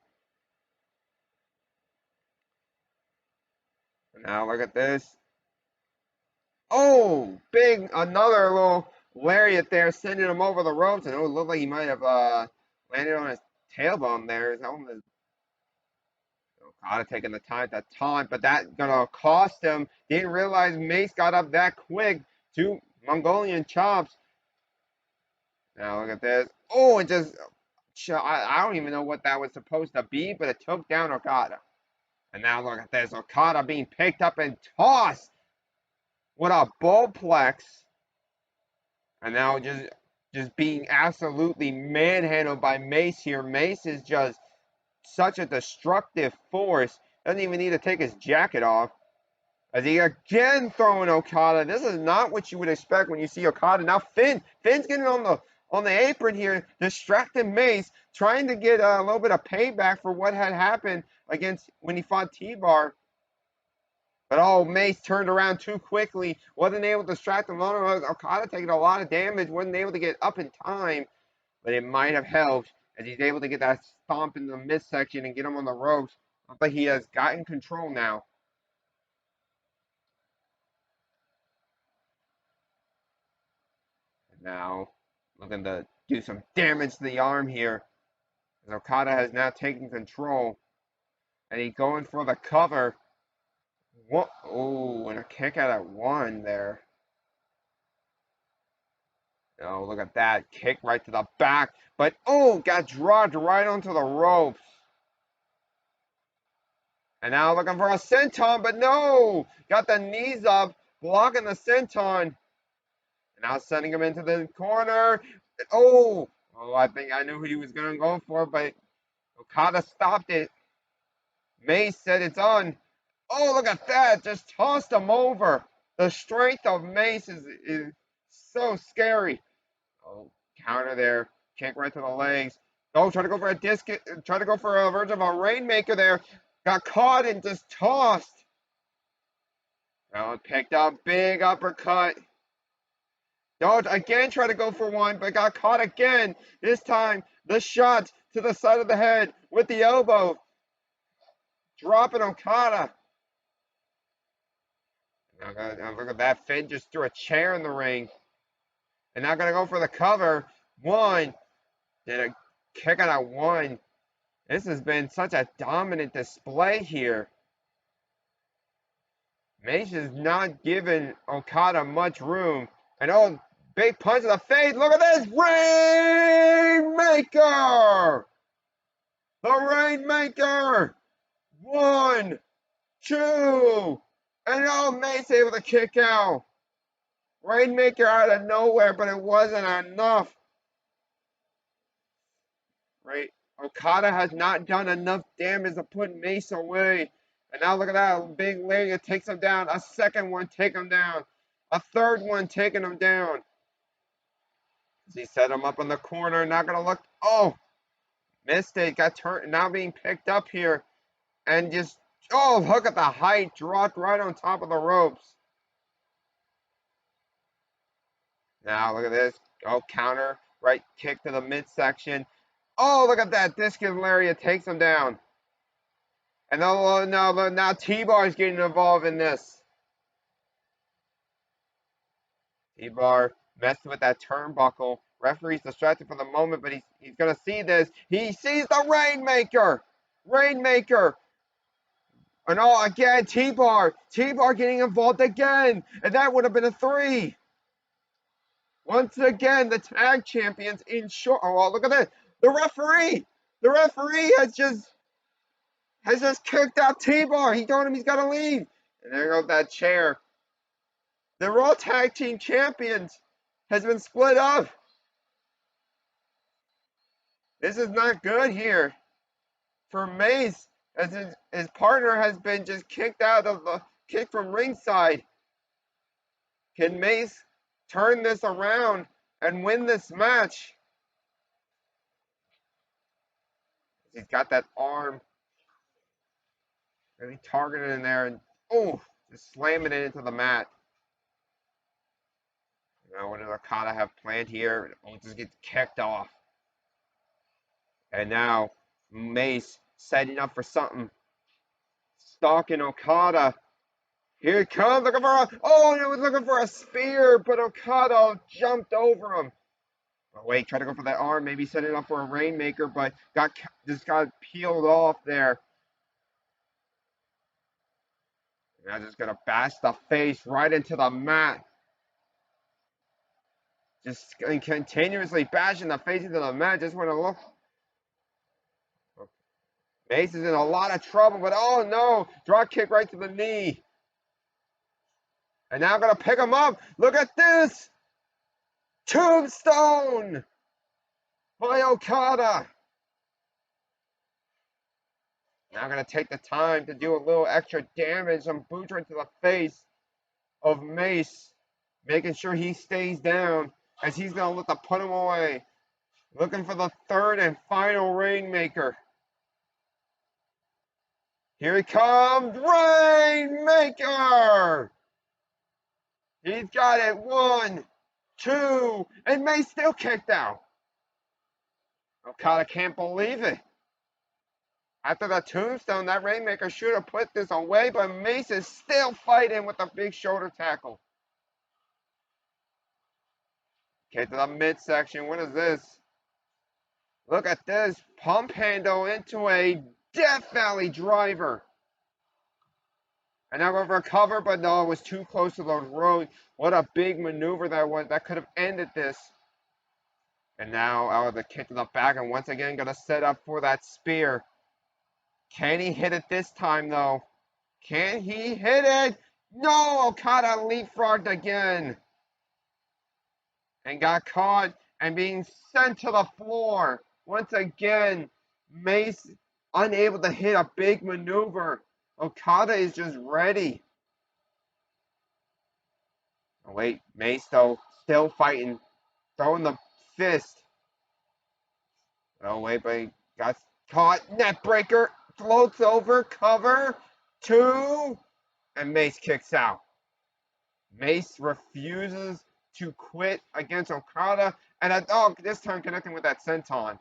Now look at this. Oh, big, another little lariat there, sending him over the ropes. And it looked like he might have landed on his tailbone there. His helmet. Okada taking the time to taunt, but that's gonna cost him. Didn't realize Mace got up that quick. Two Mongolian chops. Now look at this. Oh, it just, I don't even know what that was supposed to be, but it took down Okada. And now look at this. Okada being picked up and tossed. What a bowplex. And now just being absolutely manhandled by Mace here. Mace is just such a destructive force. Doesn't even need to take his jacket off. As he again throwing Okada. This is not what you would expect when you see Okada. Now Finn's getting on the apron here, distracting Mace, trying to get a little bit of payback for what had happened against when he fought T-Bar. But Mace turned around too quickly, wasn't able to distract him. Okada taking a lot of damage, wasn't able to get up in time, but it might have helped as he's able to get that stomp in the midsection and get him on the ropes. But he has gotten control now. Now looking to do some damage to the arm here, as Okada has now taken control, and he's going for the cover. What? Oh, and a kick out at one there. Oh, look at that. Kick right to the back. But, got dropped right onto the ropes. And now looking for a senton, but no! Got the knees up, blocking the senton. And now sending him into the corner. I think I knew who he was going to go for, but Okada stopped it. Mace said it's on. Oh, look at that. Just tossed him over. The strength of Mace is so scary. Oh, counter there. Kick right to the legs. Oh, try to go for a disc. Try to go for a version of a rainmaker there. Got caught and just tossed. Well, picked up. Big uppercut. Don't again try to go for one, but got caught again. This time, the shot to the side of the head with the elbow. Dropping Okada. Now look at that. Finn just threw a chair in the ring. And now going to go for the cover. One. Did a kick out at one. This has been such a dominant display here. Mace is not giving Okada much room. And big punch to the face. Look at this. Rainmaker. The Rainmaker. 1, 2. And Mace able to kick out. Rainmaker out of nowhere, but it wasn't enough. Right? Okada has not done enough damage to put Mace away. And now look at that. Big lariat takes him down. A second one taking him down. A third one taking him down. He set him up in the corner. Not going to look. Missed it. Got turned. Now being picked up here. And just, oh, look at the height. Dropped right on top of the ropes. Now look at this. Oh, counter. Right kick to the midsection. Oh, look at that. Discus lariat takes him down. And now T-Bar is getting involved in this. T-Bar messing with that turnbuckle. Referee's distracted for the moment, but he's going to see this. He sees the Rainmaker. Rainmaker. And oh, again, T-Bar. T-Bar getting involved again. And that would have been a 3. Once again, the tag champions in short. Oh, well, look at this. The referee. The referee has just kicked out T-Bar. He told him he's got to leave. And there goes that chair. The Raw Tag Team Champions has been split up. This is not good here for Mace, as his partner has been just kicked out of the kick from ringside. Can Mace turn this around and win this match? He's got that arm really targeted in there, and oh, just slamming it into the mat. Now, what does Okada have planned here? Oh, just gets kicked off. And now Mace setting up for something. Stalking Okada. Here he comes, looking for he was looking for a spear, but Okada jumped over him. Oh, wait, tried to go for that arm, maybe set it up for a Rainmaker, but just got peeled off there. Now just gonna bash the face right into the mat. Just continuously bashing the face into the mat. Just want to look. Mace is in a lot of trouble, but oh no, drop kick right to the knee. And now I'm gonna pick him up. Look at this. Tombstone by Okada. Now I'm going to take the time to do a little extra damage, some boots right to the face of Mace, making sure he stays down as he's going to look to put him away. Looking for the third and final Rainmaker. Here he comes, Rainmaker! He's got it, 1, 2, and Mace still kicked out. Okada can't believe it. After the tombstone, that Rainmaker should have put this away, but Mace is still fighting with a big shoulder tackle. Okay, to the midsection. What is this? Look at this. Pump handle into a Death Valley driver. And now going for a cover, but no, it was too close to the road. What a big maneuver that was. That could have ended this. And now the kick to the back, and once again going to set up for that spear. Can he hit it this time, though? Can he hit it? No! Okada leapfrogged again. And got caught and being sent to the floor. Once again, Mace unable to hit a big maneuver. Okada is just ready. Oh, wait, Mace, though, still fighting. Throwing the fist. Oh, wait, but he got caught. Neckbreaker. Floats over, cover, 2, and Mace kicks out. Mace refuses to quit against Okada, and this time connecting with that senton.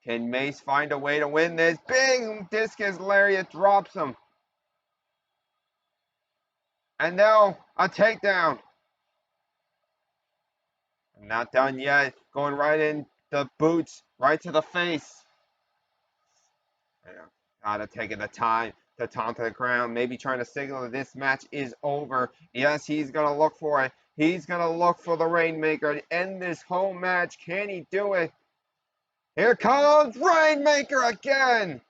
Can Mace find a way to win this? Big discus lariat drops him. And now a takedown. Not done yet. Going right in the boots, right to the face. Gotta taking the time to taunt to the ground, maybe trying to signal that this match is over. Yes, he's gonna look for it. He's gonna look for the Rainmaker to end this whole match. Can he do it? Here comes Rainmaker again.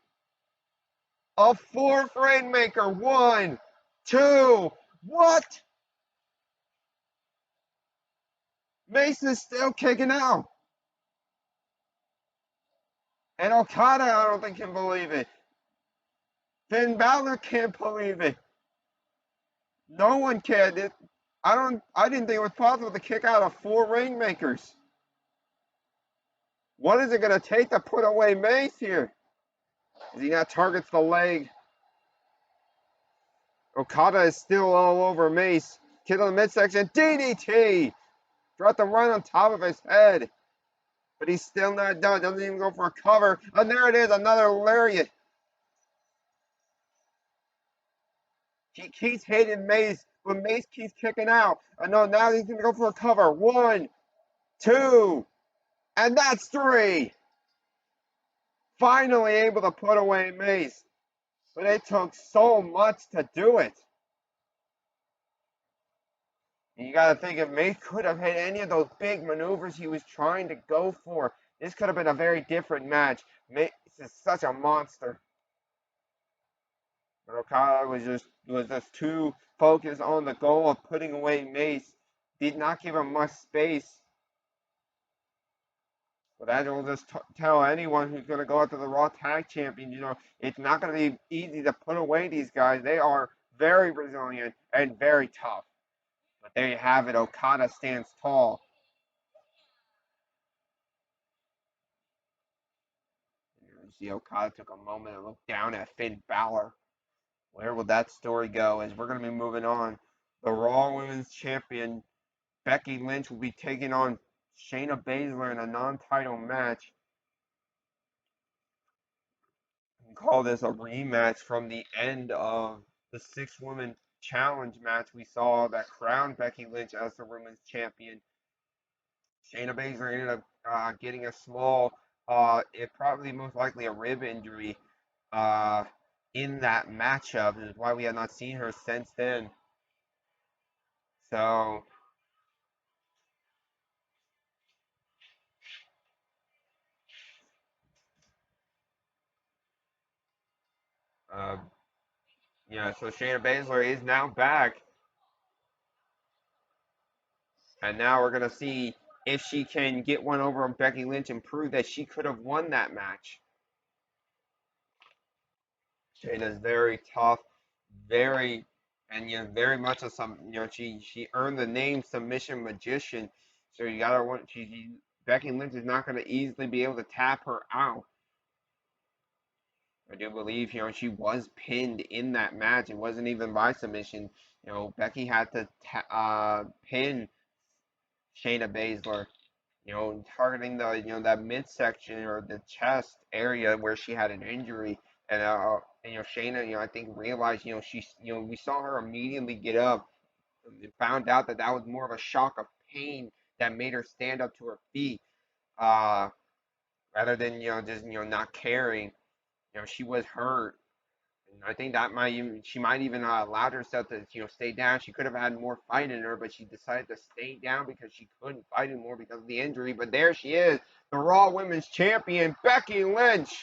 A 4th Rainmaker. 1, 2. What? Mace is still kicking out. And Okada, I don't think can believe it. Finn Balor can't believe it. No one can. I didn't think it was possible to kick out of 4 Rainmakers. What is it going to take to put away Mace here? As he now targets the leg. Okada is still all over Mace. Kid on the midsection. DDT! Dropped him right on top of his head. But he's still not done. Doesn't even go for a cover. And there it is. Another lariat. He keeps hitting Mace. But Mace keeps kicking out. And no, now he's going to go for a cover. 1, 2. And that's 3. Finally able to put away Mace. But it took so much to do it. And you got to think if Mace could have hit any of those big maneuvers he was trying to go for, this could have been a very different match. Mace is such a monster. But Okada was just too focused on the goal of putting away Mace. Did not give him much space. But that will just tell anyone who's going to go after the Raw Tag Champion, it's not going to be easy to put away these guys. They are very resilient and very tough. But there you have it. Okada stands tall. You see Okada took a moment to look down at Finn Balor. Where will that story go? As we're going to be moving on, the Raw Women's Champion Becky Lynch will be taking on Shayna Baszler in a non-title match. You can call this a rematch from the end of the 6-woman challenge match we saw that crowned Becky Lynch as the women's champion. Shayna Baszler ended up getting a small, it probably most likely a rib injury in that matchup. This is why we have not seen her since then. So so Shayna Baszler is now back, and now we're gonna see if she can get one over on Becky Lynch and prove that she could have won that match. Shayna's very tough, very very much of some she earned the name Submission Magician. So you gotta want Becky Lynch is not gonna easily be able to tap her out. I do believe she was pinned in that match. It wasn't even by submission. Becky had to pin Shayna Baszler. Targeting the that midsection or the chest area where she had an injury, and Shayna, I think realized, we saw her immediately get up and found out that that was more of a shock of pain that made her stand up to her feet, rather than just not caring. She was hurt. And I think that she might even allowed herself to stay down. She could have had more fight in her, but she decided to stay down because she couldn't fight anymore because of the injury. But there she is, the Raw Women's Champion, Becky Lynch.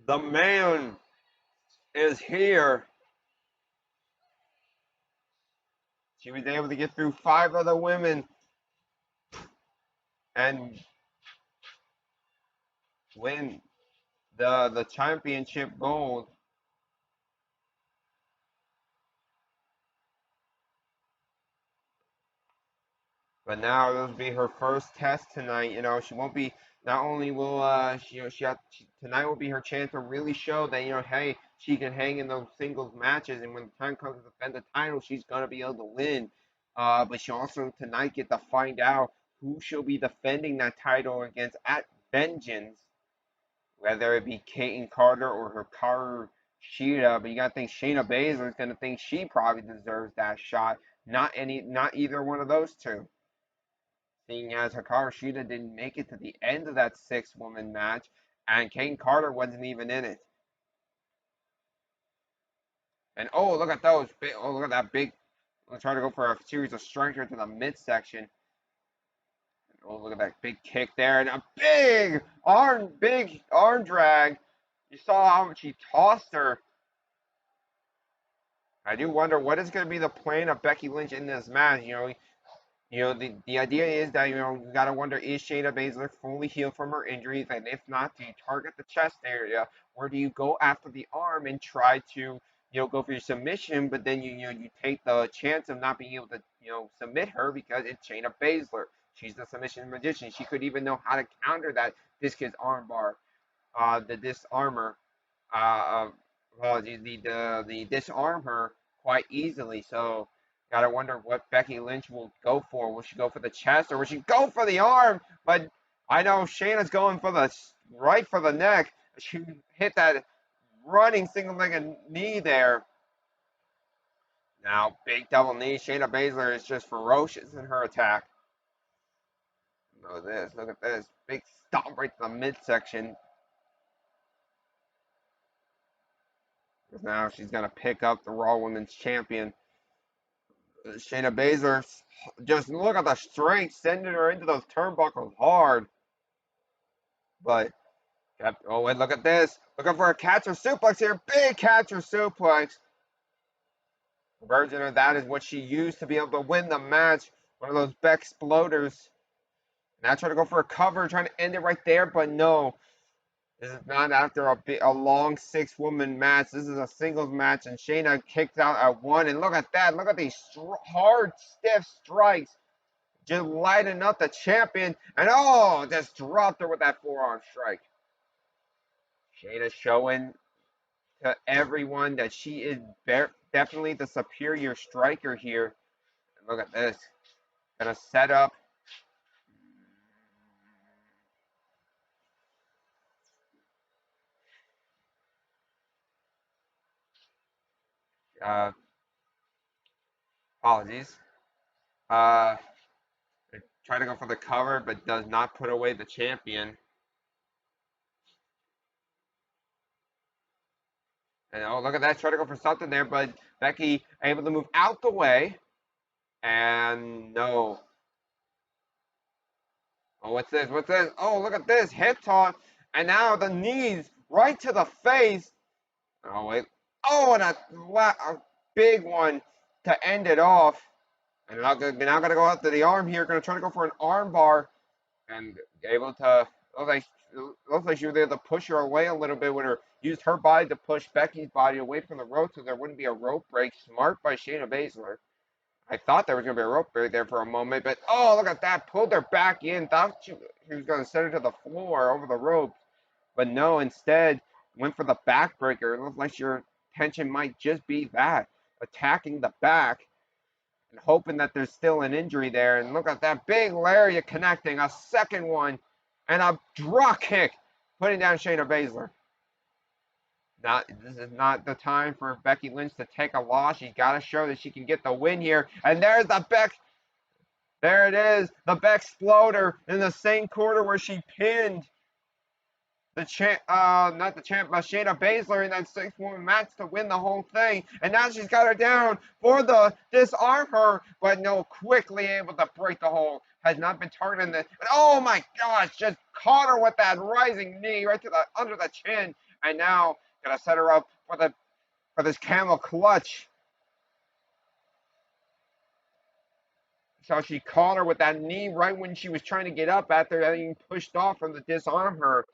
The man is here. She was able to get through 5 other women and win the championship gold. But now this will be her first test tonight. She won't be. Not only will tonight will be her chance to really show that hey, she can hang in those singles matches, and when the time comes to defend the title, she's gonna be able to win. But she also tonight get to find out who she'll be defending that title against at Vengeance, whether it be Kayden Carter or Hikaru Shida. But you gotta think Shayna Baszler is gonna think she probably deserves that shot. Not either one of those two. Seeing as Hikaru Shida didn't make it to the end of that 6-woman match, and Kayden Carter wasn't even in it. And oh, look at those! Look at that big! Let's try to go for a series of strikers to the midsection. Oh, look at that big kick there, and a big arm drag. You saw how much he tossed her. I do wonder what is going to be the plan of Becky Lynch in this match. The idea is that, you got to wonder, is Shayna Baszler fully healed from her injuries? And if not, do you target the chest area? Or do you go after the arm and try to, go for your submission, but then you take the chance of not being able to, submit her because it's Shayna Baszler. She's the submission magician. She could even know how to counter that discus armbar, the disarmor. Uh, the disarm her quite easily. So gotta wonder what Becky Lynch will go for. Will she go for the chest or will she go for the arm? But I know Shayna's going for the right for the neck. She hit that running single-legged knee there. Now big double knee. Shayna Baszler is just ferocious in her attack. Look at this. Look at this. Big stomp right to the midsection. Now she's gonna pick up the Raw Women's Champion. Shayna Baszler, just look at the strength, sending her into those turnbuckles hard. But, oh wait, look at this. Looking for a catcher suplex here. Big catcher suplex. Version of that is what she used to be able to win the match. One of those Beck exploders. Now trying to go for a cover, trying to end it right there, but no. This is not after a long 6-woman match. This is a singles match, and Shayna kicked out at 1. And look at that. Look at these hard, stiff strikes. Just lighting up the champion. And oh, just dropped her with that forearm strike. Shayna showing to everyone that she is definitely the superior striker here. And look at this. Gonna set up. Apologies. Try to go for the cover, but does not put away the champion. And oh, look at that. Try to go for something there, but Becky able to move out the way. And no. Oh, what's this? What's this? Oh, look at this. Hip toss. And now the knees right to the face. Oh, wait. Oh, and a big one to end it off. And now going to go out to the arm here. Going to try to go for an arm bar. And able to, looks like she was able to push her away a little bit with her, used her body to push Becky's body away from the rope so there wouldn't be a rope break. Smart by Shayna Baszler. I thought there was going to be a rope break there for a moment, but oh, look at that. Pulled her back in. Thought she was going to send her to the floor over the ropes. But no, instead went for the backbreaker. It looks like your intention might just be that. Attacking the back and hoping that there's still an injury there. And look at that big lariat connecting. A second one. And a drop kick. Putting down Shayna Baszler. This is not the time for Becky Lynch to take a loss. She's got to show that she can get the win here. And there's the Beck. There it is. The Beck exploder in the same quarter where she pinned the champ, not the champ, but Shayna Baszler in that 6-woman match to win the whole thing. And now she's got her down for the disarm her, but no, quickly able to break the hold. Has not been targeting this. And oh my gosh, just caught her with that rising knee right to the under the chin. And now gonna set her up for this camel clutch. So she caught her with that knee right when she was trying to get up after being pushed off from the disarm her.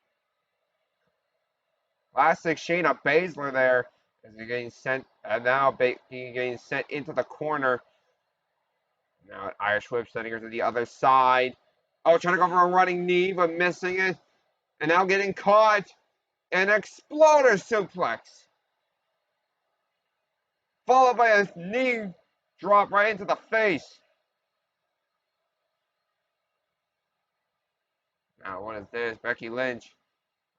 Classic Shayna Baszler there as you're getting sent, and now getting sent into the corner. Now Irish whip sending her to the other side. Oh, trying to go for a running knee, but missing it. And now getting caught. An exploder suplex. Followed by a knee drop right into the face. Now, what is this? Becky Lynch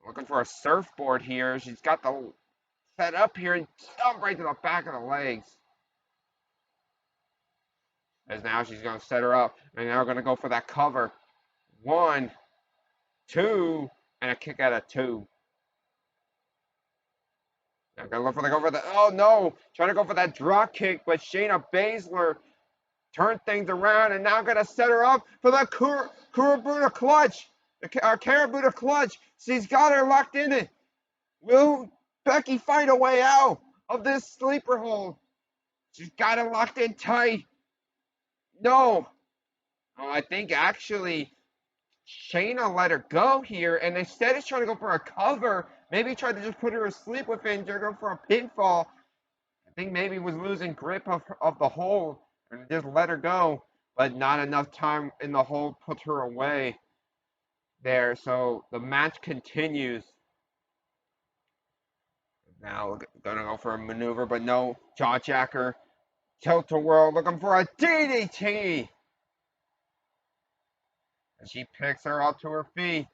looking for a surfboard here. She's got the set up here and stomp right to the back of the legs. As now she's going to set her up. And now going to go for that cover. 1, 2, and a kick out of 2. Now going to go for the, oh no, trying to go for that drop kick, but Shayna Baszler turned things around and now going to set her up for the Karabuta clutch. The Karabuta clutch. She's got her locked in it. Will Becky find a way out of this sleeper hold? She's got it locked in tight. No. Oh, I think actually Shayna let her go here, and instead of trying to go for a cover, maybe tried to just put her asleep with it and go for a pinfall. I think maybe was losing grip of the hold and just let her go. but not enough time in the hold puts her away there. So the match continues. Now gonna go for a maneuver, but no, jawjacker, tilt-a-whirl, looking for a DDT. And she picks her up to her feet.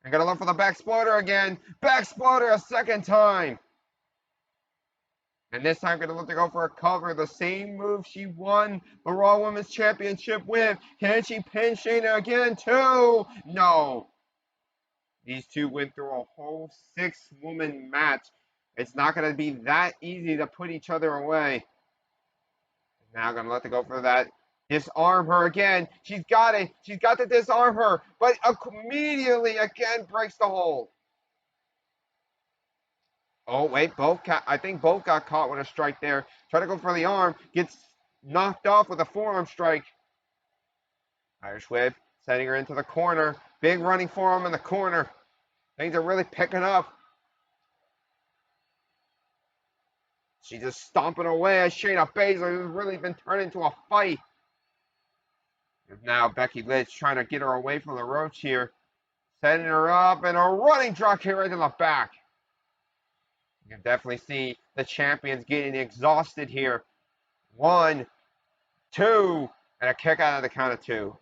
And gonna look for the back exploder again. Back exploder a second time. And this time gonna look to go for a cover. The same move she won the Raw Women's Championship with. Can she pin Shayna again too? No. These two went through a whole 6-woman match. It's not gonna be that easy to put each other away. Now gonna let it go for that. Disarm her again. She's got it. She's got to disarm her, but immediately again breaks the hold. Oh wait, I think both got caught with a strike there. Try to go for the arm, gets knocked off with a forearm strike. Irish whip, setting her into the corner. Big running forearm in the corner. Things are really picking up. She's just stomping away as Shayna Baszler has really been turned into a fight. Now Becky Lynch trying to get her away from the ropes here. Setting her up and a running drop kick right to the back. You can definitely see the champions getting exhausted here. 1, 2, and a kick out of the count of 2.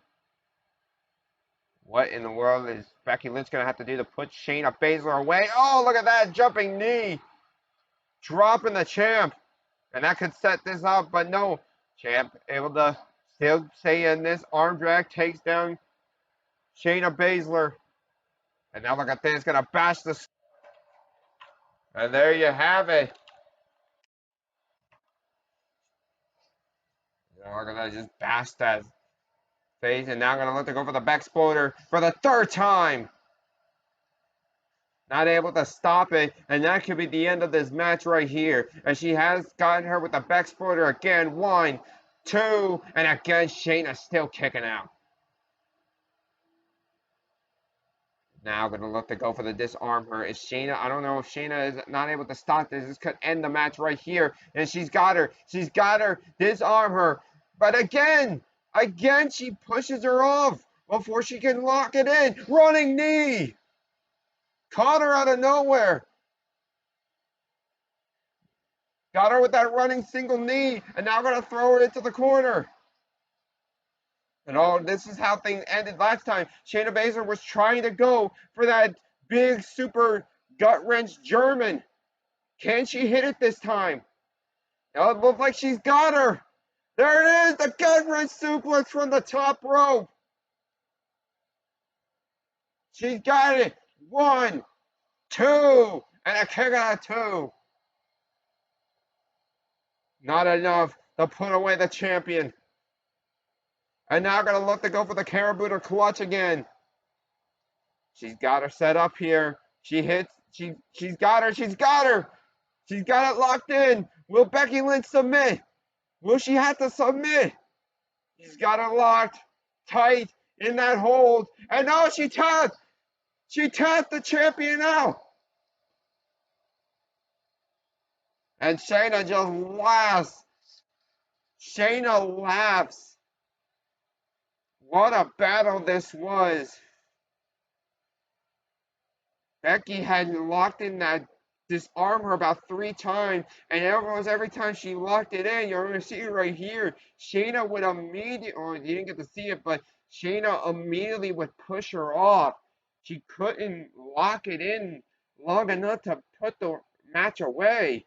What in the world is Becky Lynch going to have to do to put Shayna Baszler away? Oh, look at that jumping knee. Dropping the champ. And that could set this up, but no. Champ able to still stay in this. Arm drag takes down Shayna Baszler. And now look at this. Going to bash the... And there you have it. Look at that. Just bash that face. And now going to let her go for the back exploder for the 3rd time. Not able to stop it, and that could be the end of this match right here. And she has gotten her with the back exploder again. 1, 2, and again Shayna still kicking out. Now gonna look to go for the disarm her. Is Shayna, I don't know if Shayna is not able to stop this. This could end the match right here. And she's got her. She's got her. Disarm her. But again she pushes her off before she can lock it in. Running knee. Caught her out of nowhere. Got her with that running single knee, and now going to throw her into the corner. And oh, this is how things ended last time. Shayna Baszler was trying to go for that big, super gut-wrench German. Can she hit it this time? Oh, it looks like she's got her. There it is, the gut-wrench suplex from the top rope. She's got it. 1, 2, and a kick out of 2. Not enough to put away the champion. And now gonna look to go for the Karabuta clutch again. She's got her set up here. She hits. She's got her. She's got her. She's got it locked in. Will Becky Lynch submit? Will she have to submit? She's got it locked tight in that hold. And now she tapped. She tapped the champion out. And Shayna just laughs. Shayna laughs. What a battle this was. Becky had locked in that disarm her about 3 times, and every time she locked it in, you're going to see it right here. Shayna would immediately, or you didn't get to see it, but Shayna immediately would push her off. She couldn't lock it in long enough to put the match away.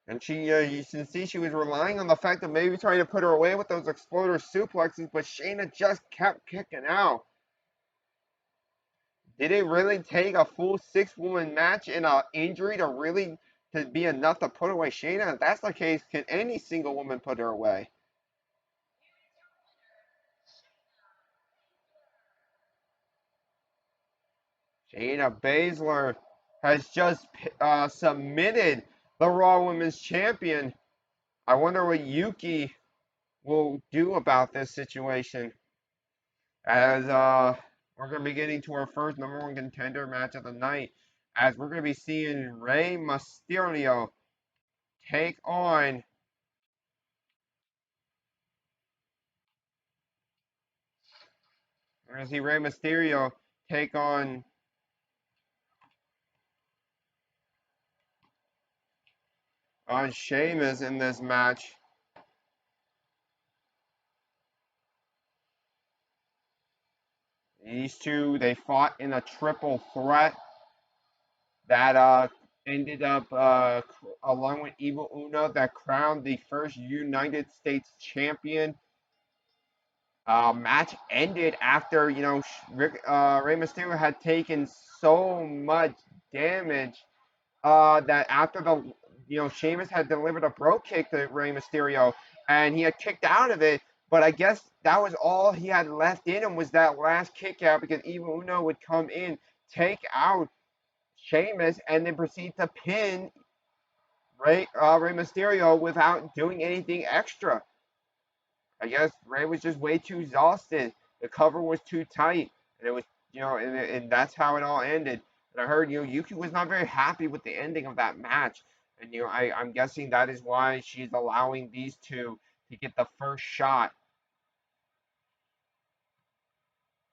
And you can see she was relying on the fact that maybe trying to put her away with those exploder suplexes, but Shayna just kept kicking out. Did it really take a full 6-woman match and an injury to be enough to put away Shayna? If that's the case, can any single woman put her away? Shayna Baszler has just submitted the Raw Women's Champion. I wonder what Yuki will do about this situation. As we're going to be getting to our first #1 contender match of the night, as we're going to be seeing Rey Mysterio take on We're going to see Rey Mysterio take on Sheamus in this match. These two, they fought in a triple threat that ended up, along with Evil Uno, that crowned the first United States champion. Match ended after, you know, Rey Mysterio had taken so much damage that after the, you know, Sheamus had delivered a bro kick to Rey Mysterio and he had kicked out of it. But I guess that was all he had left in him was that last kick out because Evil Uno would come in, take out Sheamus, and then proceed to pin Rey Mysterio without doing anything extra. I guess Rey was just way too exhausted. The cover was too tight, and it was, you know, and that's how it all ended. And I heard, you know, Yuki was not very happy with the ending of that match, and you know, I'm guessing that is why she's allowing these two to get the first shot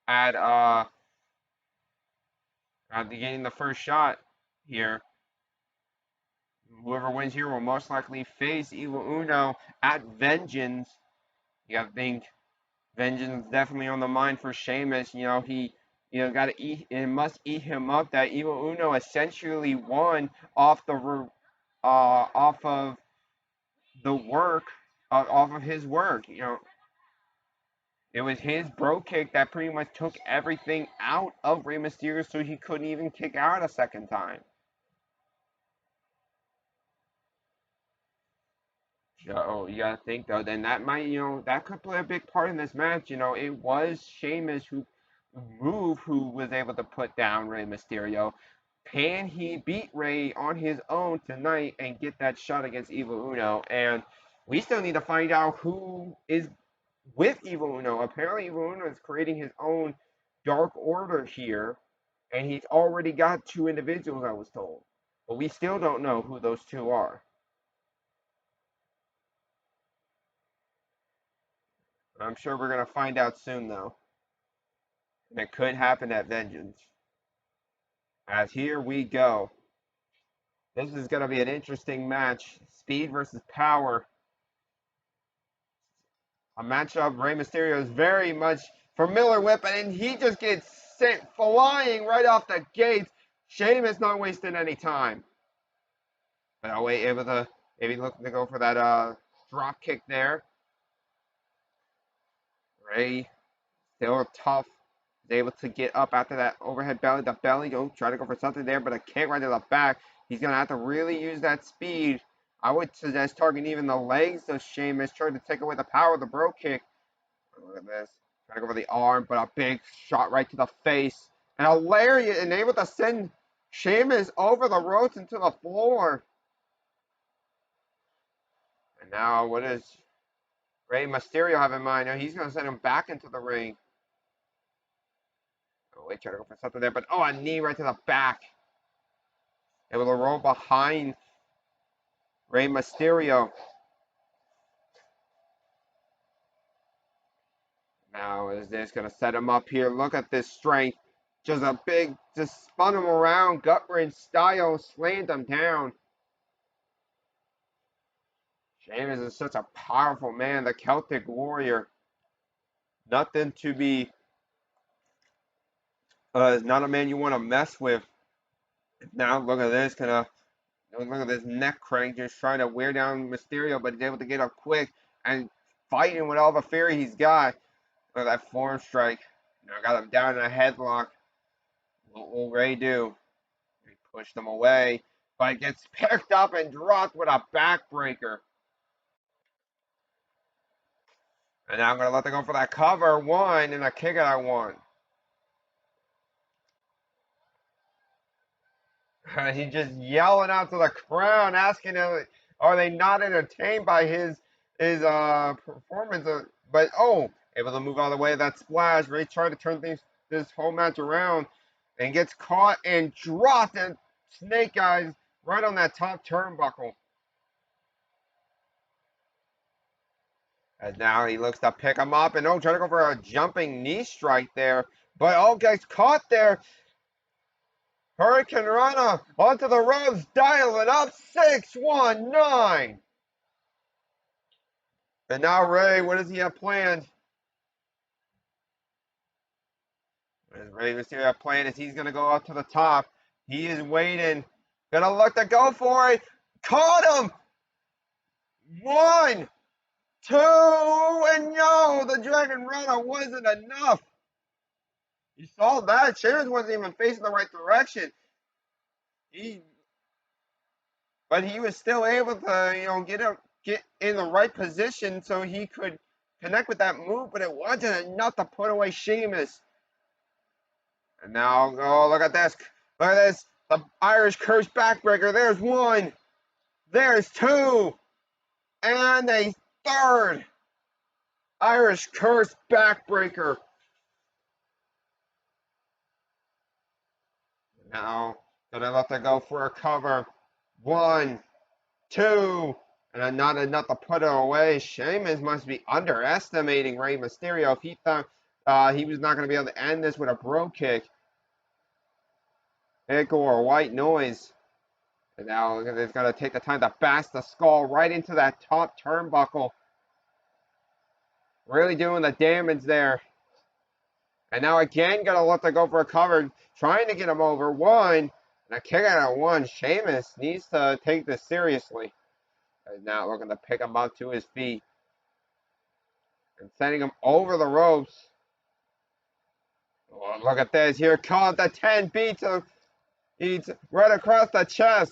at getting the first shot here. Whoever wins here will most likely face Evil Uno at Vengeance. You gotta think Vengeance definitely on the mind for Sheamus. You know, he, you know, got to eat. It must eat him up that Evil Uno essentially won off off of the work, off of his work. You know, it was his bro kick that pretty much took everything out of Rey Mysterio, so he couldn't even kick out a second time. So you gotta think though, then that might, you know, that could play a big part in this match. You know, it was Sheamus who was able to put down Rey Mysterio. Can he beat Rey on his own tonight and get that shot against Evil Uno? And we still need to find out who is with Evil Uno. Apparently, Evil Uno is creating his own Dark Order here, and he's already got two individuals, I was told. But we still don't know who those two are. I'm sure we're going to find out soon, though. And it could happen at Vengeance. As here we go. This is going to be an interesting match. Speed versus power. A matchup Rey Mysterio is very much familiar with, and he just gets sent flying right off the gates. Sheamus not wasting any time. But oh wait, able to maybe looking to go for that drop kick there. Rey still tough. Is able to get up after that overhead belly. The belly, go try to go for something there, but a kick right to the back. He's gonna have to really use that speed. I would suggest targeting even the legs of Sheamus, trying to take away the power of the bro kick. Look at this. Trying to go for the arm, but a big shot right to the face. And a lariat and able to send Sheamus over the ropes into the floor. And now what does Rey Mysterio have in mind? Now he's going to send him back into the ring. Oh, wait, try to go for something there, but oh, a knee right to the back. Able to roll behind Rey Mysterio. Now is this going to set him up here? Look at this strength. Just a big, just spun him around, gut wrench style, slammed him down. Sheamus is such a powerful man, the Celtic warrior. Nothing to be, not a man you want to mess with. Now look at this, look at this neck crank, just trying to wear down Mysterio, but he's able to get up quick and fighting with all the fury he's got. Look at that form strike. Now got him down in a headlock. What will Rey do? He pushed him away, but gets picked up and dropped with a backbreaker. And now I'm going to let them go for that cover. One and a kick out of one. He's just yelling out to the crowd, asking them, are they not entertained by his performance? But oh, able to move out of the way of that splash. Rey tried to turn this whole match around and gets caught and dropped, and Snake Eyes right on that top turnbuckle. And now he looks to pick him up and try to go for a jumping knee strike there. But gets caught there. Hurricane Rana onto the ropes, dialing up 619. And now Ray, what does he have planned? Ray Mysterio plan is he's going to go up to the top. He is waiting. Gonna look to go for it. Caught him. 1, 2, and no, the Dragon Rana wasn't enough. You saw that. Sheamus wasn't even facing the right direction. But he was still able to, get in the right position so he could connect with that move, but it wasn't enough to put away Sheamus. And now, look at this. Look at this. The Irish Curse backbreaker. There's 1. There's 2. And a 3rd Irish Curse backbreaker. Now, gonna let that go for a cover. 1, 2, and not enough to put it away. Sheamus must be underestimating Rey Mysterio if he thought he was not going to be able to end this with a bro kick. Echo or white noise. And now it's going to take the time to bash the skull right into that top turnbuckle. Really doing the damage there. And now again, going to let them go for a cover. Trying to get him over. 1. And a kick out of 1. Sheamus needs to take this seriously. And now looking to pick him up to his feet. And sending him over the ropes. Oh, look at this. Here comes the 10 beats him. He's right across the chest.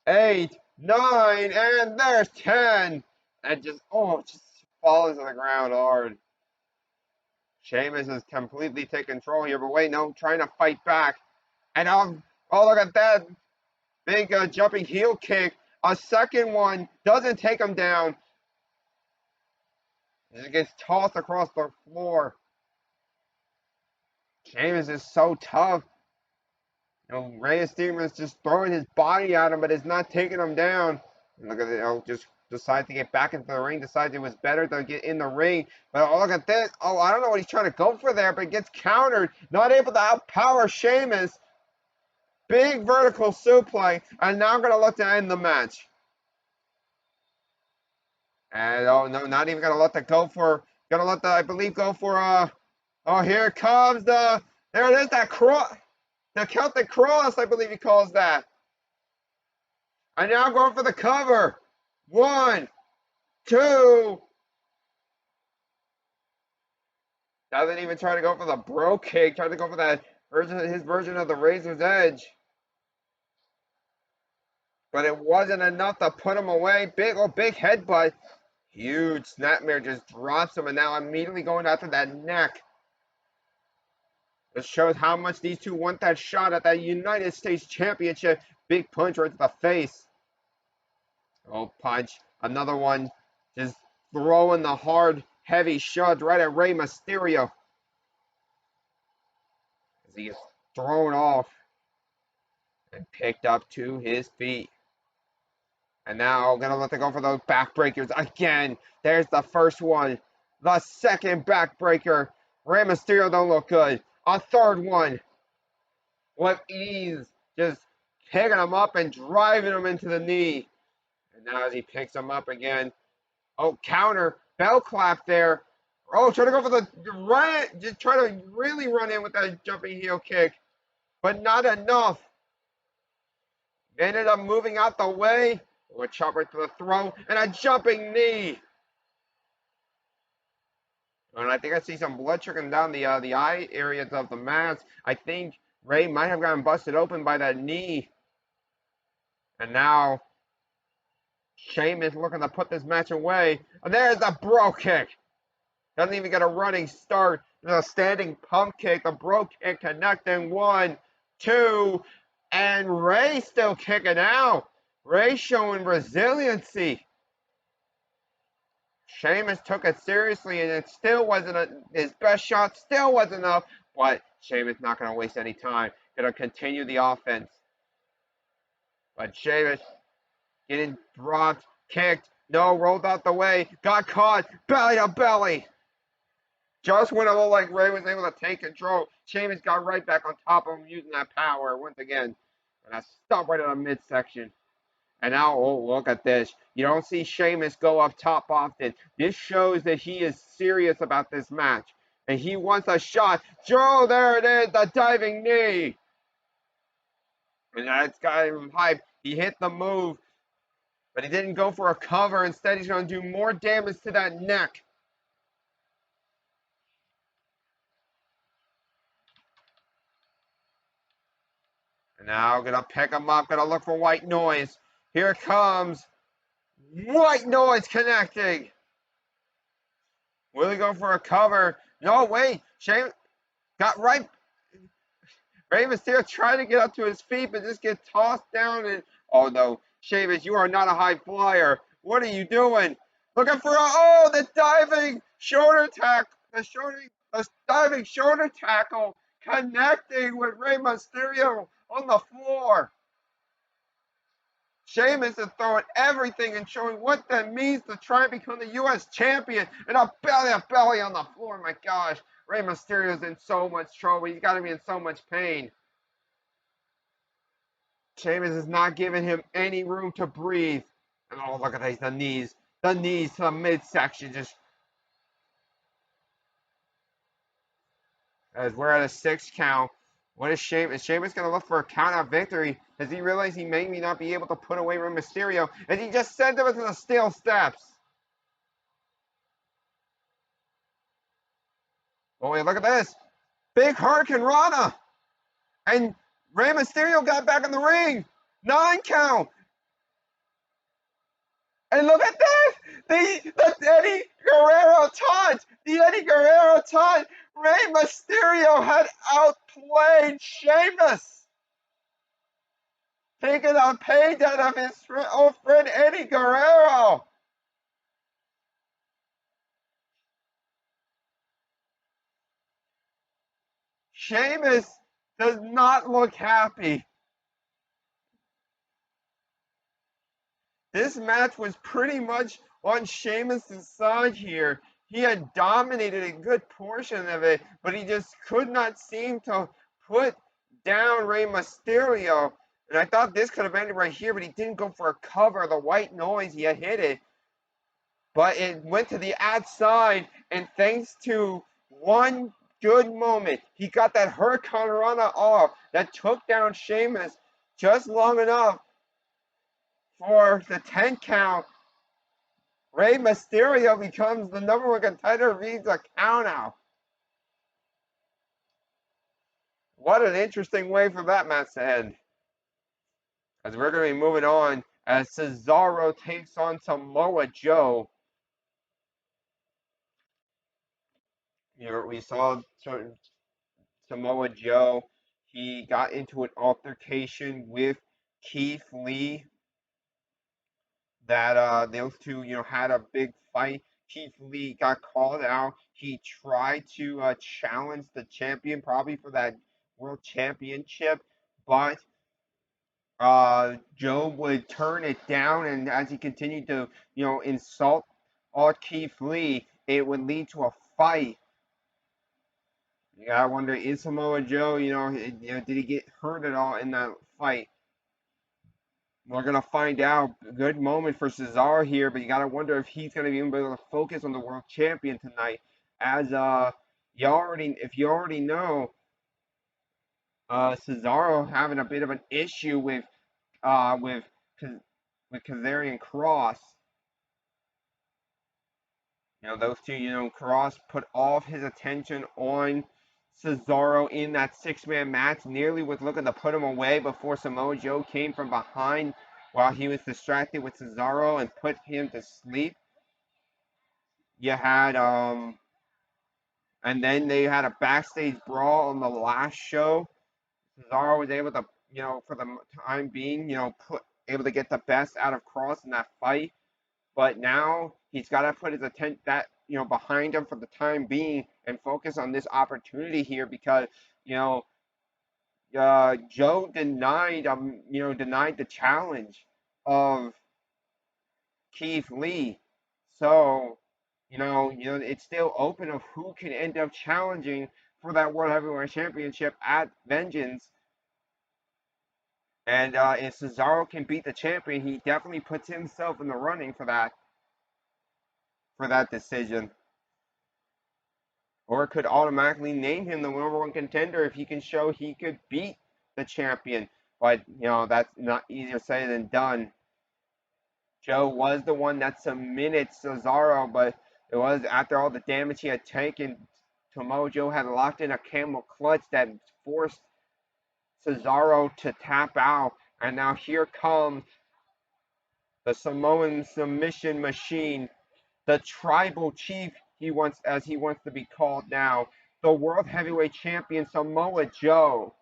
8, 9, and there's 10. And just falls to the ground hard. Sheamus has completely taken control here, but wait, no, trying to fight back. And look at that. Big jumping heel kick. A second one doesn't take him down. It gets tossed across the floor. Sheamus is so tough. Rey Mysterio is just throwing his body at him, but it's not taking him down. And look at it. Just decides to get back into the ring. Decides it was better to get in the ring. But look at this. I don't know what he's trying to go for there, but it gets countered. Not able to outpower Sheamus. Big vertical suplex. And now going to look to end the match. And no, not even gonna let that go for. Gonna let the, I believe, go for. Here comes there it is, that cross, the Celtic cross, I believe he calls that. And now going for the cover. 1, 2. Doesn't even try to go for the bro kick. Trying to go for that his version of the Razor's Edge. But it wasn't enough to put him away. Big headbutt. Huge snapmare just drops him, and now immediately going after that neck. It shows how much these two want that shot at that United States Championship. Big punch right to the face. Punch. Another one. Just throwing the hard, heavy shove right at Rey Mysterio. As he is thrown off and picked up to his feet. And now gonna let them go for those backbreakers again. There's the first one. The second backbreaker. Rey Mysterio don't look good. A third one. With ease. Just picking him up and driving him into the knee. And now as he picks him up again. Counter. Bell clap there. Trying to go for the run. Just try to really run in with that jumping heel kick. But not enough. Ended up moving out the way. A chop right to the throat, and a jumping knee. And I think I see some blood trickling down the eye areas of the mask. I think Rey might have gotten busted open by that knee. And now Sheamus looking to put this match away. And there's the bro kick. Doesn't even get a running start. There's a standing pump kick. The bro kick connecting. 1, 2, and Rey still kicking out. Rey showing resiliency. Sheamus took it seriously, and it still wasn't his best shot. Still wasn't enough, but Sheamus not going to waste any time. Going to continue the offense. But Sheamus getting dropped kicked, no, rolled out the way, got caught, belly to belly. Just when it looked like Ray was able to take control, Sheamus got right back on top of him using that power once again. And I stopped right in the midsection. And now, oh, look at this. You don't see Sheamus go up top often. This shows that he is serious about this match. And he wants a shot. Joe, there it is, the diving knee. And that's got him hyped. He hit the move, but he didn't go for a cover. Instead, he's going to do more damage to that neck. And now, going to pick him up, going to look for white noise. Here it comes. White noise connecting. Will he go for a cover? No, wait. Sheamus got right. Rey Mysterio trying to get up to his feet, but just get tossed down. And oh no, Sheamus, you are not a high flyer. What are you doing? Looking for the diving shoulder tackle, the diving shoulder tackle connecting with Rey Mysterio on the floor. Sheamus is throwing everything and showing what that means to try and become the U.S. champion. And a belly on the floor. My gosh, Rey Mysterio's in so much trouble. He's got to be in so much pain. Sheamus is not giving him any room to breathe. And oh, look at these, the knees to the midsection. Just as we're at a 6 count. What is Sheamus? Is Sheamus going to look for a count out victory? Does he realize he may not be able to put away Rey Mysterio? As he just sent him into the steel steps. Oh, wait, look at this. Big Hurricane Rana. And Rey Mysterio got back in the ring. 9 count. And look at this! The Eddie Guerrero taunt! The Eddie Guerrero taunt! Rey Mysterio had outplayed Sheamus! Taking a page out of his old friend Eddie Guerrero! Sheamus does not look happy. This match was pretty much on Sheamus' side here. He had dominated a good portion of it, but he just could not seem to put down Rey Mysterio. And I thought this could have ended right here, but he didn't go for a cover. The white noise, he had hit it. But it went to the outside, and thanks to one good moment, he got that Hurricane Rana off that took down Sheamus just long enough for the 10 count. Rey Mysterio becomes the #1 contender via the countout. What an interesting way for that match to end. As we're going to be moving on as Cesaro takes on Samoa Joe. We saw Samoa Joe. He got into an altercation with Keith Lee. That those two, had a big fight. Keith Lee got called out. He tried to challenge the champion, probably for that world championship, but Joe would turn it down, and as he continued to, insult Keith Lee, it would lead to a fight. You gotta wonder, is Samoa Joe, did he get hurt at all in that fight? We're gonna find out. Good moment for Cesaro here, but you gotta wonder if he's gonna be able to focus on the world champion tonight. As if you already know, Cesaro having a bit of an issue with uh with with Kazarian Cross. Those two, Cross put all of his attention on Cesaro in that 6-man match, nearly was looking to put him away before Samoa Joe came from behind while he was distracted with Cesaro and put him to sleep. You had and then they had a backstage brawl on the last show. Cesaro was able to, for the time being, able to get the best out of Cross in that fight. But now he's got to put his attention behind him for the time being and focus on this opportunity here because Joe denied the challenge of Keith Lee. So, it's still open of who can end up challenging for that World Heavyweight Championship at Vengeance. And if Cesaro can beat the champion, he definitely puts himself in the running for that decision. Or it could automatically name him the number one contender if he can show he could beat the champion. But, that's not easier said than done. Joe was the one that submitted Cesaro, but it was after all the damage he had taken. Samoa Joe had locked in a camel clutch that forced Cesaro to tap out. And now here comes the Samoan submission machine, the tribal chief as he wants to be called now, the world heavyweight champion Samoa Joe.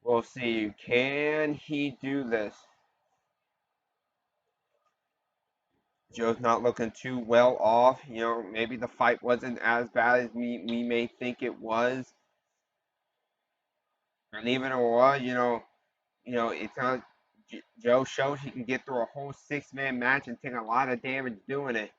We'll see. Can he do this? Joe's not looking too well off. Maybe the fight wasn't as bad as we may think it was. And even if it was, it's not. Joe shows he can get through a whole 6-man match and take a lot of damage doing it.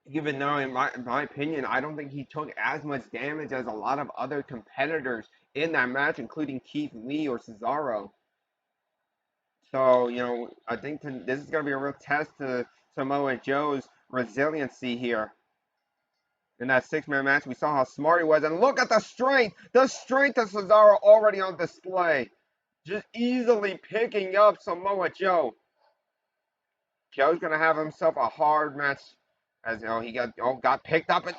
Even though, in my opinion, I don't think he took as much damage as a lot of other competitors in that match, including Keith Lee or Cesaro. So, I think this is going to be a real test to Samoa Joe's resiliency here. In that 6-man match, we saw how smart he was. And look at the strength of Cesaro already on display. Just easily picking up Samoa Joe. Joe's going to have himself a hard match. As he got picked up. And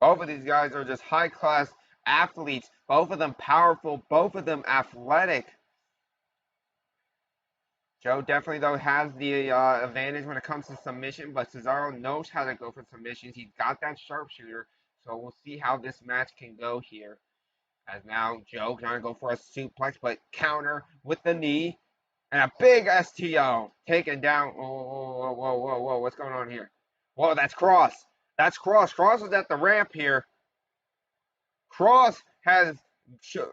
both of these guys are just high-class athletes. Both of them powerful. Both of them athletic. Joe definitely, though, has the advantage when it comes to submission, but Cesaro knows how to go for submissions. He's got that sharpshooter, so we'll see how this match can go here. As now, Joe trying to go for a suplex, but counter with the knee, and a big STO taken down. Whoa, what's going on here? Whoa, that's Cross. That's Cross. Cross is at the ramp here. Cross has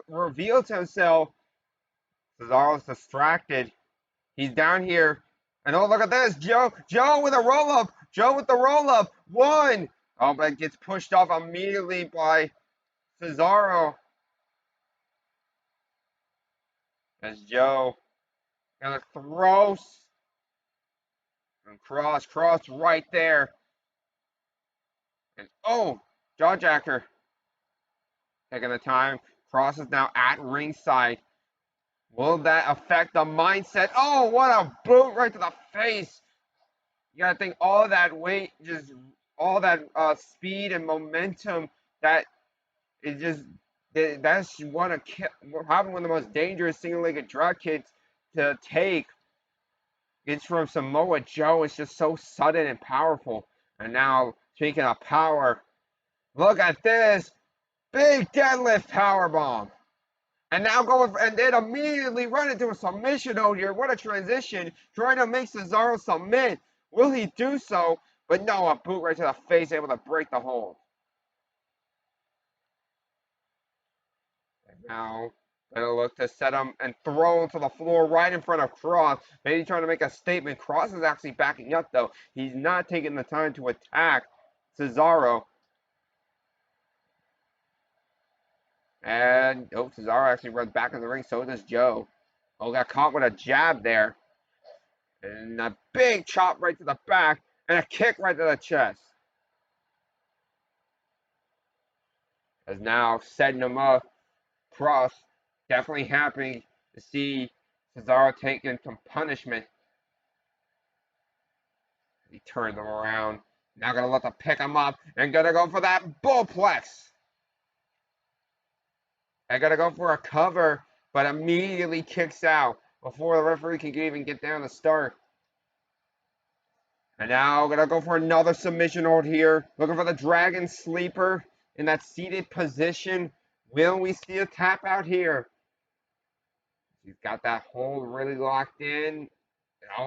revealed himself. Cesaro's distracted. He's down here. And look at this. Joe with a roll-up. Joe with the roll-up. One. But gets pushed off immediately by Cesaro. As Joe gonna throw. And Cross right there. And jawjacker. Taking the time. Cross is now at ringside. Will that affect the mindset? Oh, what a boot right to the face. You gotta think all that weight, just all that speed and momentum that is just, that's probably one of the most dangerous single-legged drop kicks to take. It's from Samoa Joe. It's just so sudden and powerful. And now, speaking of power, look at this. Big deadlift powerbomb. And now and then immediately run into a submission out here. What a transition. Trying to make Cesaro submit. Will he do so? But no, a boot right to the face, able to break the hold. And now, gonna look to set him and throw him to the floor right in front of Cross. Maybe trying to make a statement. Cross is actually backing up, though. He's not taking the time to attack Cesaro. And, Cesaro actually runs back in the ring. So does Joe. Got caught with a jab there. And a big chop right to the back. And a kick right to the chest. As now setting him up. Cross definitely happy to see Cesaro taking some punishment. He turned him around. Now gonna let them pick him up. And gonna go for that bullplex. I gotta go for a cover, but immediately kicks out before the referee can even get down to start. And now gonna go for another submission hold here. Looking for the Dragon Sleeper in that seated position. Will we see a tap out here? He's got that hold really locked in.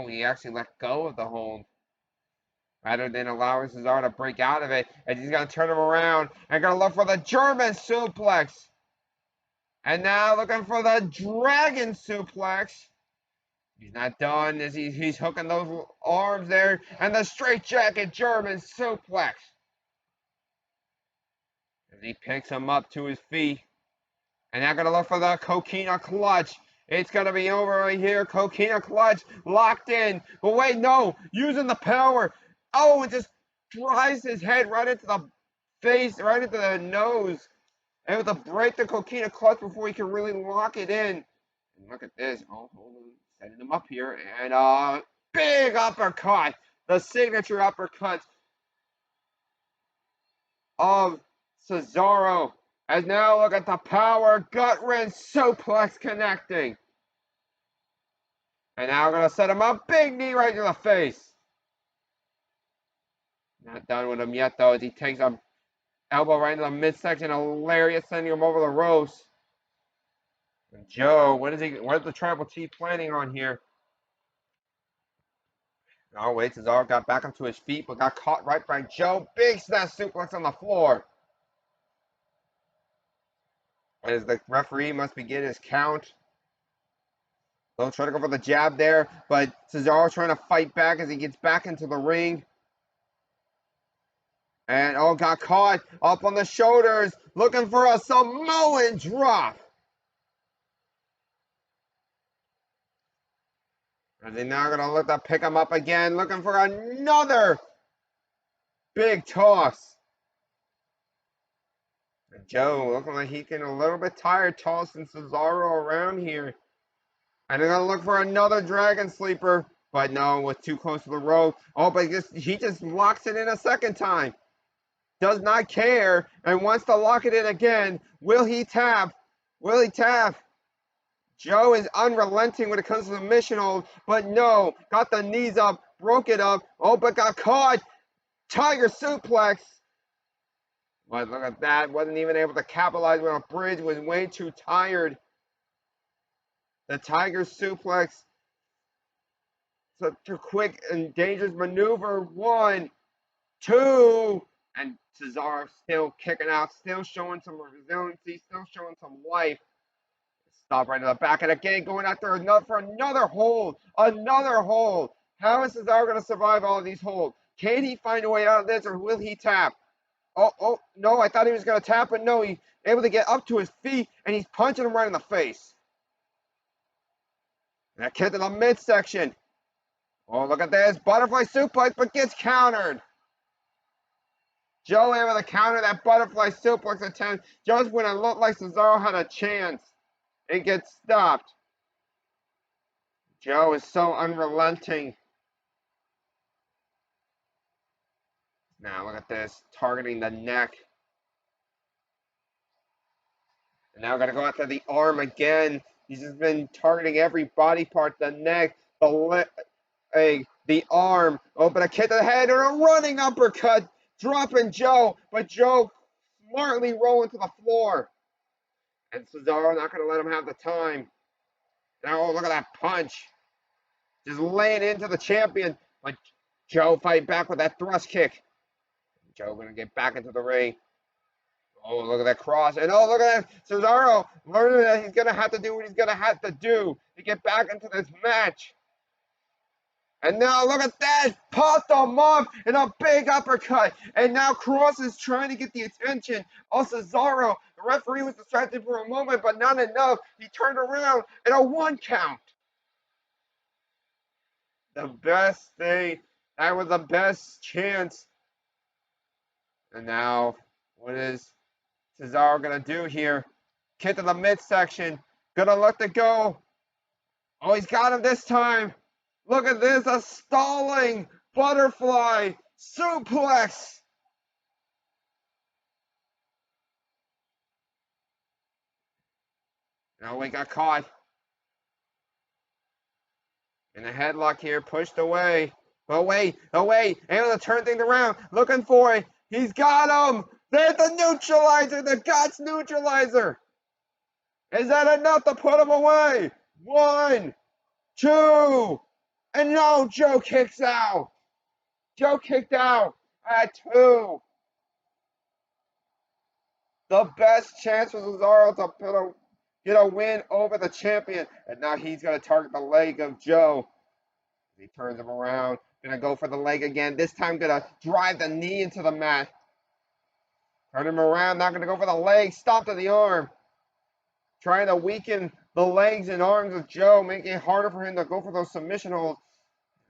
He actually let go of the hold. Rather than allowing Cesaro to break out of it. And he's gonna turn him around and gonna look for the German suplex. And now looking for the dragon suplex. He's not done as he's hooking those arms there. And the straightjacket German suplex. As he picks him up to his feet. And now gonna look for the coquina clutch. It's gonna be over right here. Coquina clutch locked in. But wait, no, using the power. Oh, it just drives his head right into the face, right into the nose. Able to break the coquina clutch before he can really lock it in. And look at this. Oh, hold on. Setting him up here. And big uppercut. The signature uppercut of Cesaro. And now look at the power gut wrench suplex connecting. And now we're going to set him up. Big knee right to the face. Not done with him yet, though, as he takes a elbow right into the midsection. Hilarious, sending him over the ropes. And Joe, what is the Tribal Chief planning on here? Oh, wait, Cesaro got back onto his feet, but got caught right by Joe. Big snap suplex on the floor. As the referee must begin his count. They'll try to go for the jab there, but Cesaro trying to fight back as he gets back into the ring. And got caught up on the shoulders, looking for a Samoan drop. As they now gonna look to pick him up again, looking for another big toss. And Joe looking like he's getting a little bit tired tossing Cesaro around here. And they're gonna look for another dragon sleeper, but no, was too close to the rope. Oh, but he just locks it in a second time. Does not care and wants to lock it in again. Will he tap? Will he tap? Joe is unrelenting when it comes to the mission hold, but no, got the knees up, broke it up. Oh, but got caught. Tiger suplex. But look at that, wasn't even able to capitalize when a bridge was way too tired. The Tiger suplex. Such a quick and dangerous maneuver. 1, 2. And Cesaro still kicking out, still showing some resiliency, still showing some life. Stop right in the back, and again going after another hold. Another hold. How is Cesaro going to survive all of these holds? Can he find a way out of this, or will he tap? Oh, no, I thought he was going to tap, but no, he's able to get up to his feet, and he's punching him right in the face. That kick to the midsection. Oh, look at this. Butterfly suplex, but gets countered. Joe able to counter that butterfly suplex attempt just when it looked like Cesaro had a chance. It gets stopped. Joe is so unrelenting. Now look at this, targeting the neck. And now gonna go after the arm again. He's just been targeting every body part, the neck, the leg, the arm. Oh, but a kick to the head and a running uppercut. Dropping Joe, but Joe smartly rolling to the floor. And Cesaro not going to let him have the time. Now, oh, look at that punch. Just laying into the champion. But Joe fight back with that thrust kick. Joe going to get back into the ring. Oh, look at that cross. And oh, look at that. Cesaro learning that he's going to have to do what he's going to have to do to get back into this match. And now look at that, popped him off in a big uppercut. And now Cross is trying to get the attention of Cesaro. The referee was distracted for a moment, but not enough. He turned around and a 1 count. The best thing, that was the best chance. And now, what is Cesaro gonna do here? Kick to the midsection, gonna let it go. Oh, he's got him this time. Look at this, a stalling butterfly suplex. Now we got caught. In a headlock here, pushed away. Oh wait, able to turn things around, looking for it. He's got him. There's the neutralizer, the Guts neutralizer. Is that enough to put him away? 1, 2, and no, Joe kicks out. Joe kicked out at 2. The best chance for Cesaro to get a win over the champion. And now he's going to target the leg of Joe. He turns him around. Going to go for the leg again. This time going to drive the knee into the mat. Turn him around. Not going to go for the leg. Stop to the arm. Trying to weaken the legs and arms of Joe, making it harder for him to go for those submission holds.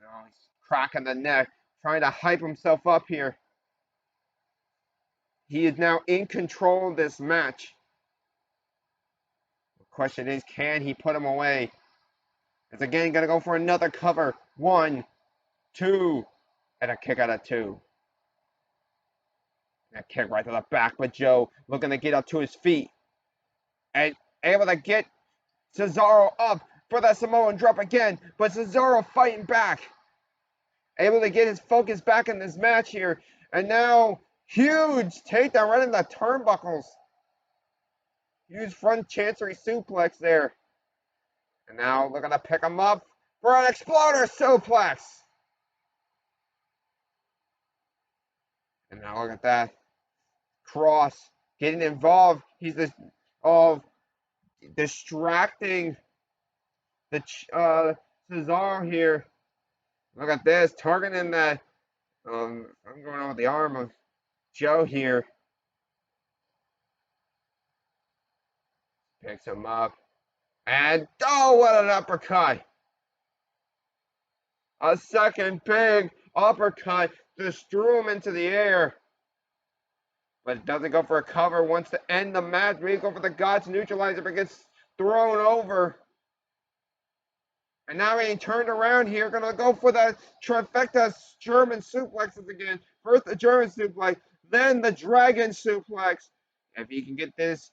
Oh, he's cracking the neck. Trying to hype himself up here. He is now in control of this match. The question is, can he put him away? It's again going to go for another cover. 1, 2, and a kick out of 2. And a kick right to the back, but Joe looking to get up to his feet. And able to get Cesaro up for that Samoan drop again, but Cesaro fighting back. Able to get his focus back in this match here. And now, huge takedown right in the turnbuckles. Huge front chancery suplex there. And now looking to pick him up for an exploder suplex. And now look at that. Cross getting involved. He's distracting the Cesaro here. Look at this, targeting that. I'm going on with the arm of Joe here. Picks him up. And, oh, what an uppercut. A second big uppercut. Just threw him into the air. But it doesn't go for a cover. Wants to end the match. We go for the God's neutralizer, but gets thrown over. And now he turned around here. Going to go for the trifecta German suplexes again. First the German suplex, then the dragon suplex. If he can get this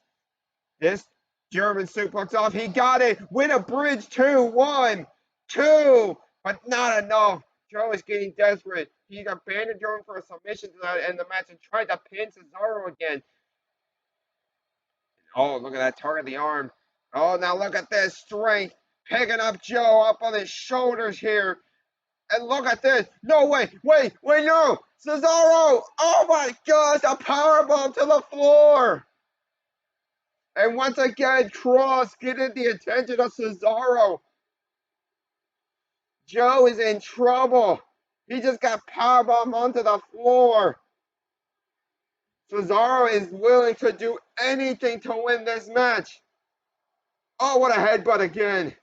German suplex off, he got it. Win a bridge 2, 1, 2, but not enough. Joe is getting desperate. He abandoned Joe for a submission to end the match and tried to pin Cesaro again. Oh, look at that, target the arm. Oh, now look at this strength. Picking up Joe up on his shoulders here. And look at this. No, wait, no. Cesaro. Oh my gosh, a powerbomb to the floor. And once again, Cross getting the attention of Cesaro. Joe is in trouble. He just got powerbombed onto the floor. Cesaro is willing to do anything to win this match. Oh, what a headbutt again.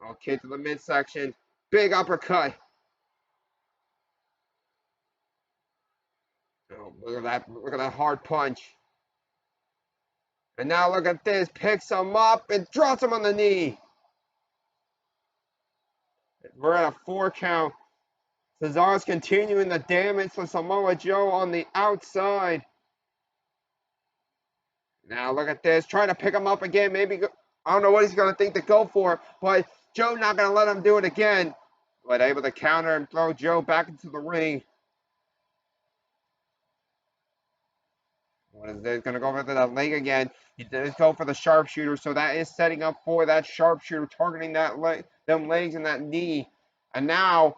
Okay, to the midsection. Big uppercut. Oh, look at that hard punch. And now look at this. Picks him up and drops him on the knee. We're at a 4 count. Cesaro's continuing the damage for Samoa Joe on the outside. Now look at this. Trying to pick him up again. Maybe, I don't know what he's going to think to go for. But Joe not going to let him do it again. But able to counter and throw Joe back into the ring. What is this? Going to go over to the leg again. He does go for the sharpshooter. So that is setting up for that sharpshooter. Targeting that leg, them legs and that knee. And now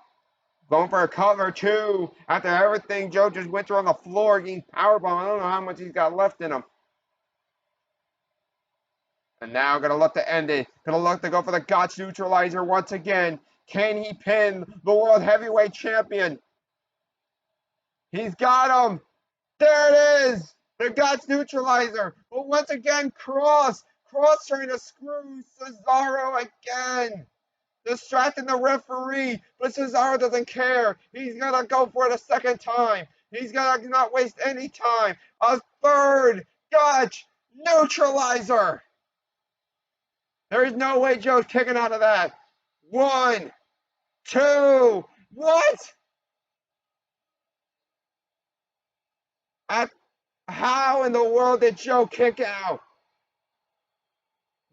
going for a cover too. After everything Joe just went through on the floor, getting powerbomb. I don't know how much he's got left in him. And now gonna look to end it. Gonna look to go for the God's neutralizer once again. Can he pin the World Heavyweight Champion? He's got him. There it is. The God's neutralizer. But once again, Cross trying to screw Cesaro again. Distracting the referee, but Cesaro doesn't care. He's gonna go for it a second time. He's gonna not waste any time. A third Dutch neutralizer. There is no way Joe's kicking out of that. 1, 2, what? How in the world did Joe kick out?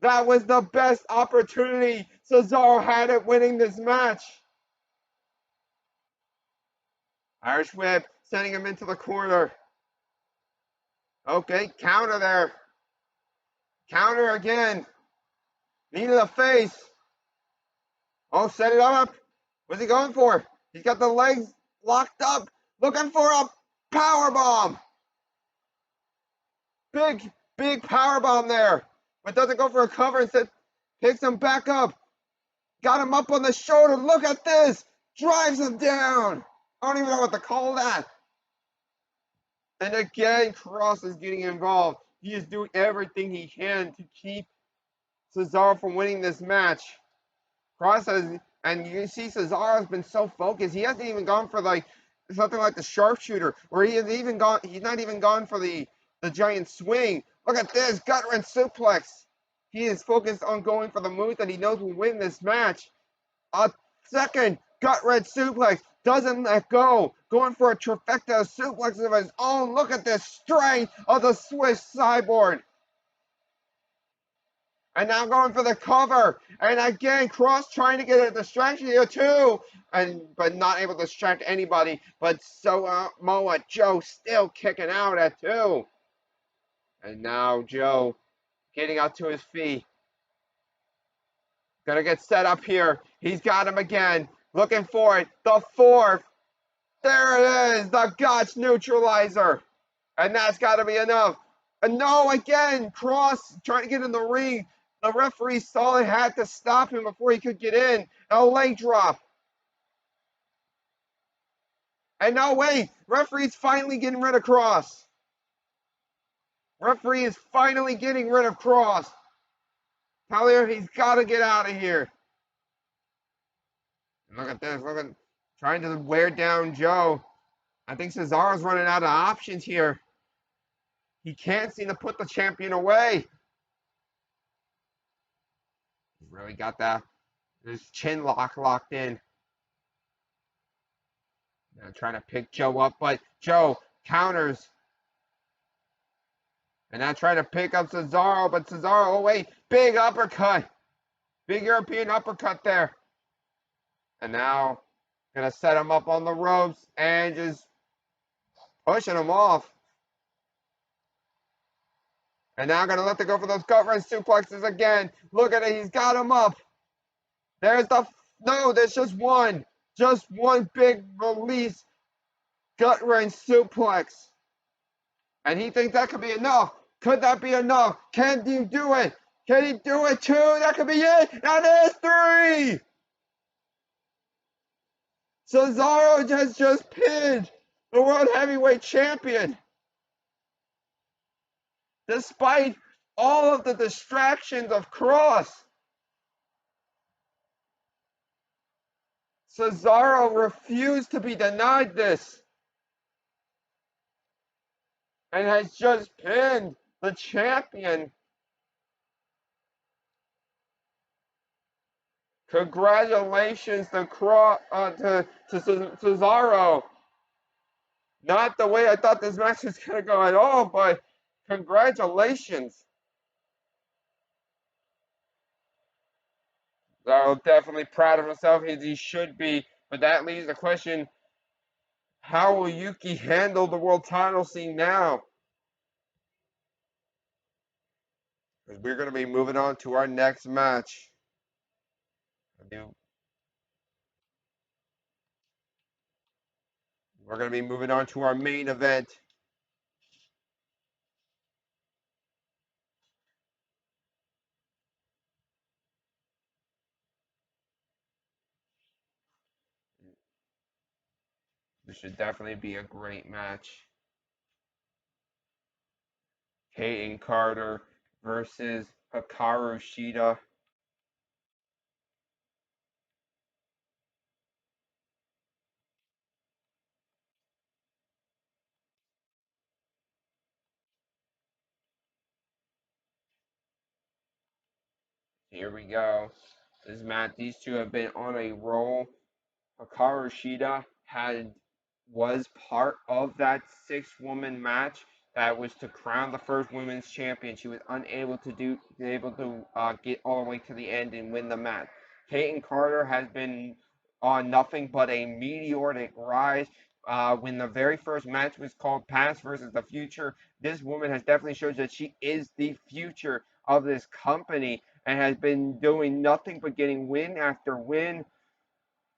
That was the best opportunity Cesaro had at winning this match. Irish whip, sending him into the corner. Okay, counter there. Counter again. Knee to the face. Oh, set it up. What's he going for? He's got the legs locked up. Looking for a power bomb. Big power bomb there. but doesn't go for a cover. Instead, picks him back up. Got him up on the shoulder. Look at this. Drives him down. I don't even know what to call that. And again, Cross is getting involved. He is doing everything he can to keep Cesaro from winning this match. Cross has, and you see Cesaro's been so focused. He hasn't even gone for like something like the sharpshooter, or he has even gone. He's not even gone for the giant swing. Look at this gut wrench suplex. He is focused on going for the move that he knows will win this match. A second gut wrench suplex, doesn't let go. Going for a trifecta suplex of his own. Look at this strength of the Swiss cyborg. And now going for the cover. And again, Cross trying to get a distraction here too. But not able to distract anybody. But Samoa Joe still kicking out at 2. And now Joe getting up to his feet. Gonna get set up here. He's got him again. Looking for it. The 4th. There it is. The Gotch neutralizer. And that's got to be enough. And no, again, Cross trying to get in the ring. The referee saw it, had to stop him before he could get in. A leg drop. And no, wait. Referee's finally getting rid of Cross. Referee is finally getting rid of Cross. Talia, he's got to get out of here. Look at this. Look at trying to wear down Joe. I think Cesaro's running out of options here. He can't seem to put the champion away. He's really got that. His chin locked in. Now trying to pick Joe up, but Joe counters. And now trying to pick up Cesaro, but Cesaro, oh wait, big uppercut. Big European uppercut there. And now gonna set him up on the ropes and just pushing him off. And now gonna let them go for those gut wrench suplexes again. Look at it, he's got him up. There's there's just one. Just one big release gut wrench suplex. And he thinks that could be enough. Could that be enough? Can you do it? Can he do it too? That could be it. That is 3. Cesaro has just pinned the World Heavyweight Champion. Despite all of the distractions of Cross, Cesaro refused to be denied this. And has just pinned the champion. Congratulations to Cesaro. Not the way I thought this match was going to go at all, but congratulations. Cesaro definitely proud of himself, as he should be. But that leaves the question, how will Yuki handle the world title scene now? Because we're going to be moving on to our next match. We're going to be moving on to our main event. This should definitely be a great match. Peyton Carter versus Hikaru Shida. Here we go. This match, these two have been on a roll. Hikaru Shida was part of that 6-woman match that was to crown the first women's champion. She was unable to get all the way to the end and win the match. Peyton Carter has been on nothing but a meteoric rise. When the very first match was called Past versus the Future, this woman has definitely shown that she is the future of this company and has been doing nothing but getting win after win.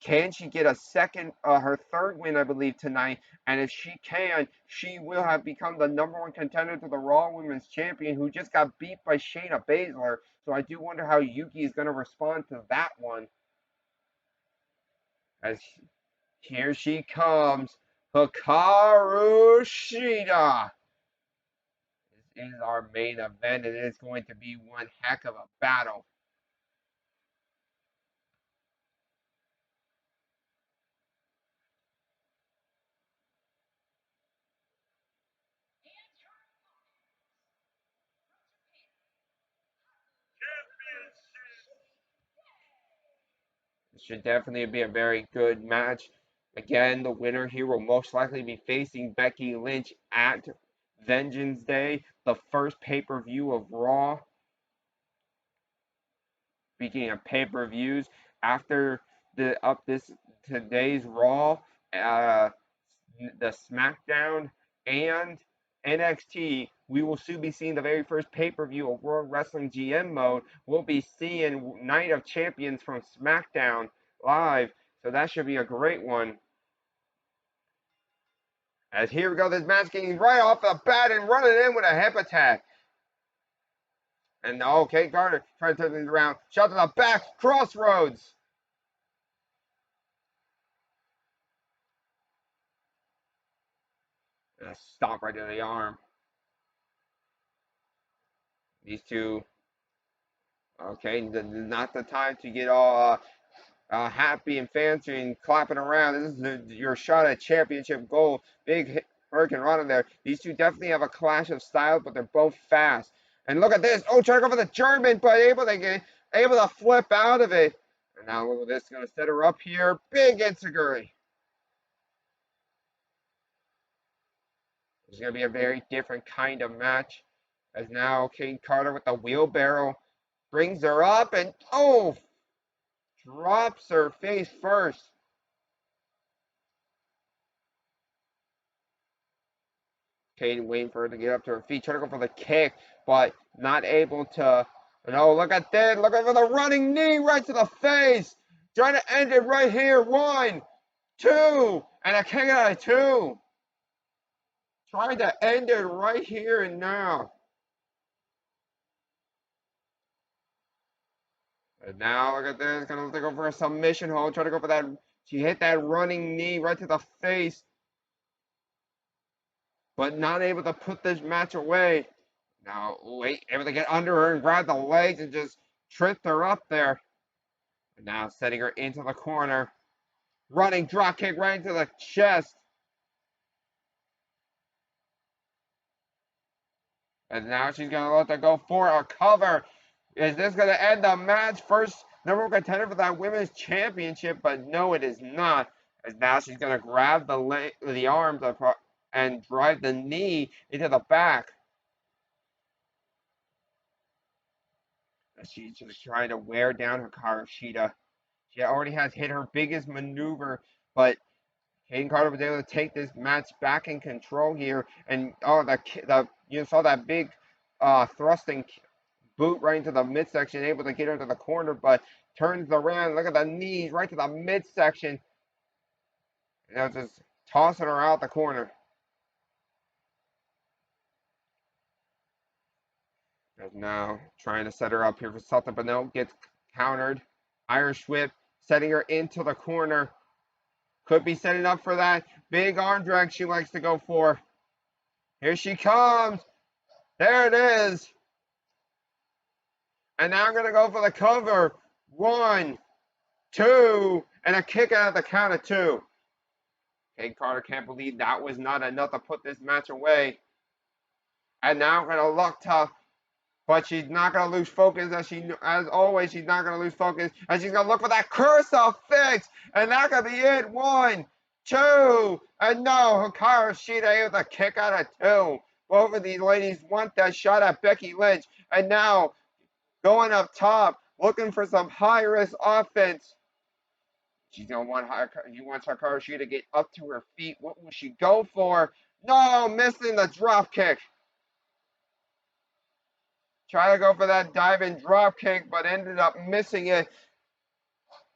Can she get a second, her third win, I believe, tonight? And if she can, she will have become the #1 contender to the Raw Women's Champion, who just got beat by Shayna Baszler. So I do wonder how Yuki is going to respond to that one. As here she comes, Hikaru Shida. This is our main event, and it is going to be one heck of a battle. This should definitely be a very good match. Again, the winner here will most likely be facing Becky Lynch at Vengeance Day, the first pay-per-view of Raw. Speaking of pay-per-views, after today's Raw, the SmackDown and NXT, we will soon be seeing the very first pay-per-view of World Wrestling GM mode. We'll be seeing Night of Champions from SmackDown live, so that should be a great one. As here we go, this match getting right off the bat and running in with a hip attack. And okay, Carter trying to turn things around. Shot to the back, crossroads. And a stop right to the arm. These two, okay, not the time to get all happy and fancy and clapping around. This is your shot at championship gold. Big Hurricane Rana there. These two definitely have a clash of styles, but they're both fast. And look at this. Oh, trying to go for the German, but able to flip out of it. And now look at this. Going to set her up here. Big Enziguri. It's going to be a very different kind of match. As now Kane Carter with the wheelbarrow brings her up and drops her face first. Kane waiting for her to get up to her feet, trying to go for the kick, but not able to. No, look at this. Looking for the running knee right to the face. Trying to end it right here. 1, 2, and a kick out of 2. Trying to end it right here and now. And now look at this. Gonna go for a submission hold. Trying to go for that. She hit that running knee right to the face, but not able to put this match away. Now, wait, able to get under her and grab the legs and just tripped her up there. And now setting her into the corner. Running drop kick right into the chest. And now she's going to let her go for a cover. Is this going to end the match? First #1 contender for that women's championship, but no, it is not. As now she's going to grab the arms and drive the knee into the back. As she's just trying to wear down Hikaru Shida. She already has hit her biggest maneuver, but Kane Carter was able to take this match back in control here. And you saw that big thrusting boot right into the midsection, able to get her to the corner, but turns around. Look at the knees right to the midsection. And just tossing her out the corner. And now trying to set her up here for something, but no, gets countered. Irish whip, setting her into the corner. Could be setting up for that big arm drag she likes to go for. Here she comes. There it is. And now I'm going to go for the cover. 1, 2, and a kick out of the count of 2. Kane Carter can't believe that was not enough to put this match away. And now I'm going to look tough. But she's not going to lose focus. As always, she's not going to lose focus. And she's going to look for that curse fix. And that could be it. 1, 2. And no, Hikaru Shida able to kick out of 2. Both of these ladies want that shot at Becky Lynch. And now going up top, looking for some high-risk offense. She's going to want Hikaru Shida to get up to her feet. What will she go for? No, missing the drop kick. Try to go for that dive and drop kick, but ended up missing it.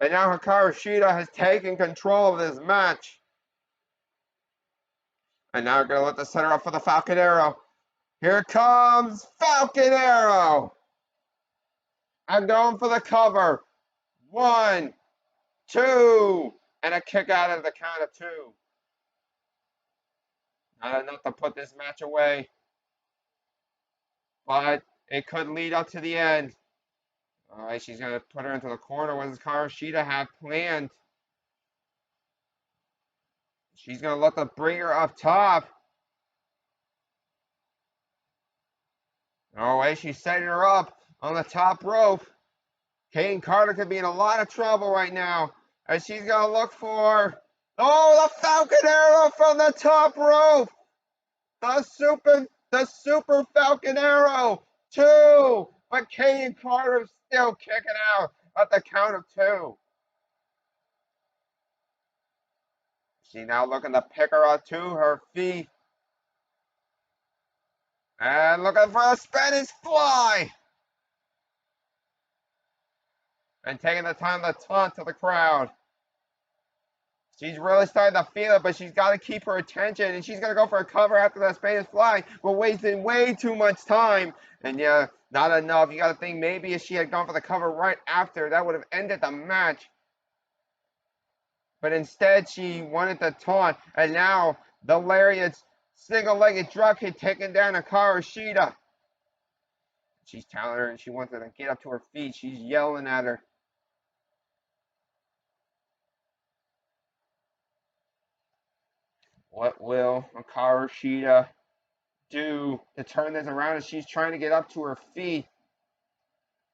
And now Hikaru Shida has taken control of this match. And now we're going to let the center up for the Falcon Arrow. Here comes Falcon Arrow. I'm going for the cover. 1, 2, and a kick out of the count of 2. Not enough to put this match away, but it could lead up to the end. All right, she's going to put her into the corner. What does Hikaru Shida have planned? She's going to let the bringer up top. Oh, wait, she's setting her up on the top rope. Kane Carter could be in a lot of trouble right now. And she's going to look for... Oh, the Falcon Arrow from the top rope. The super Falcon Arrow. 2. But Kane Carter's still kicking out at the count of 2. She's now looking to pick her up to her feet. And looking for a Spanish fly. And taking the time to taunt to the crowd. She's really starting to feel it, but she's got to keep her attention. And she's going to go for a cover after that Spanish fly. We're wasting way too much time. And yeah, not enough. You got to think maybe if she had gone for the cover right after, that would have ended the match. But instead, she wanted to taunt. And now, the lariat's single-legged dropkick taking down Hikaru Shida. She's telling her and she wants her to get up to her feet. She's yelling at her. What will Hikaru Shida do to turn this around as she's trying to get up to her feet?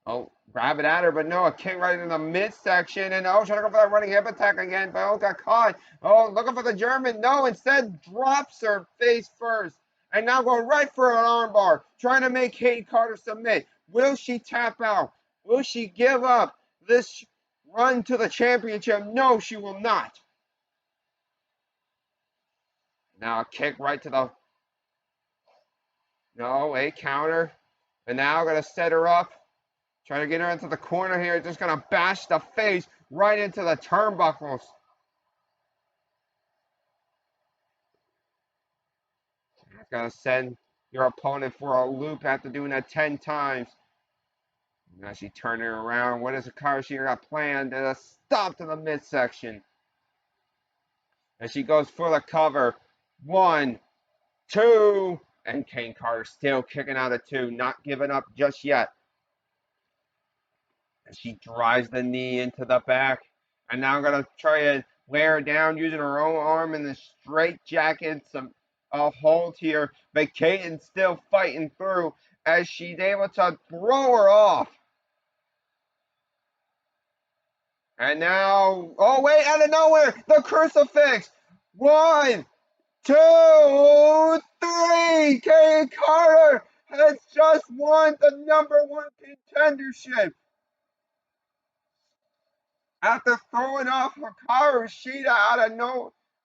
Oh, grab it at her, but no, a kick right in the midsection. And oh, trying to go for that running hip attack again, but oh, got caught. Oh, looking for the German. No, instead drops her face first. And now going right for an armbar, trying to make Kate Carter submit. Will she tap out? Will she give up this run to the championship? No, she will not. Now a kick right to the... No, a counter. And now going to set her up. Trying to get her into the corner here. Just going to bash the face right into the turnbuckles. It's going to send your opponent for a loop after doing that 10 times. Now she turning around. What is Hikaru Shida got planned? And a stop to the midsection. And she goes for the cover. 1, 2. And Kane Carter still kicking out of 2. Not giving up just yet. And she drives the knee into the back. And now I'm going to try and wear her down using her own arm in the straight jacket. Some hold here. But Kane's still fighting through as she's able to throw her off. And now, oh wait, out of nowhere, the crucifix. 1, 2, 3. Kane Carter has just won the #1 contendership. After throwing off Hikaru Shida out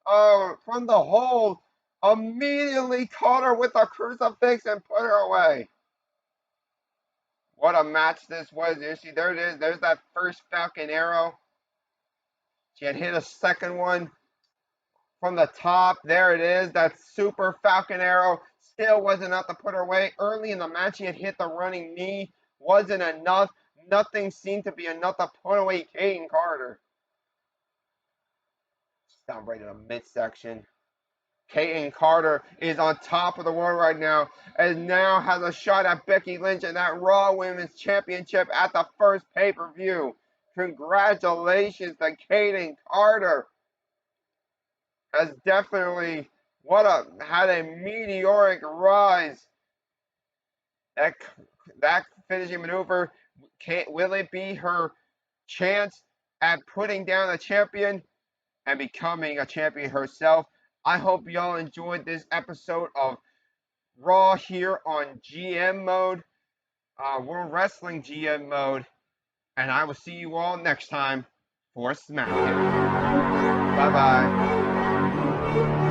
of from the hold, immediately caught her with a crucifix and put her away. What a match this was. There it is. There's that first Falcon Arrow. She had hit a second one from the top. There it is. That super Falcon Arrow still wasn't enough to put her away. Early in the match, she had hit the running knee. Wasn't enough. Nothing seemed to be enough to put away Kane Carter. Down right in the midsection. Kane Carter is on top of the world right now, and now has a shot at Becky Lynch and that Raw Women's Championship at the first pay-per-view. Congratulations to Kane Carter. Has definitely had a meteoric rise. That finishing maneuver, will it be her chance at putting down a champion and becoming a champion herself? I hope y'all enjoyed this episode of Raw here on GM mode, World Wrestling GM mode, and I will see you all next time for SmackDown. Bye bye.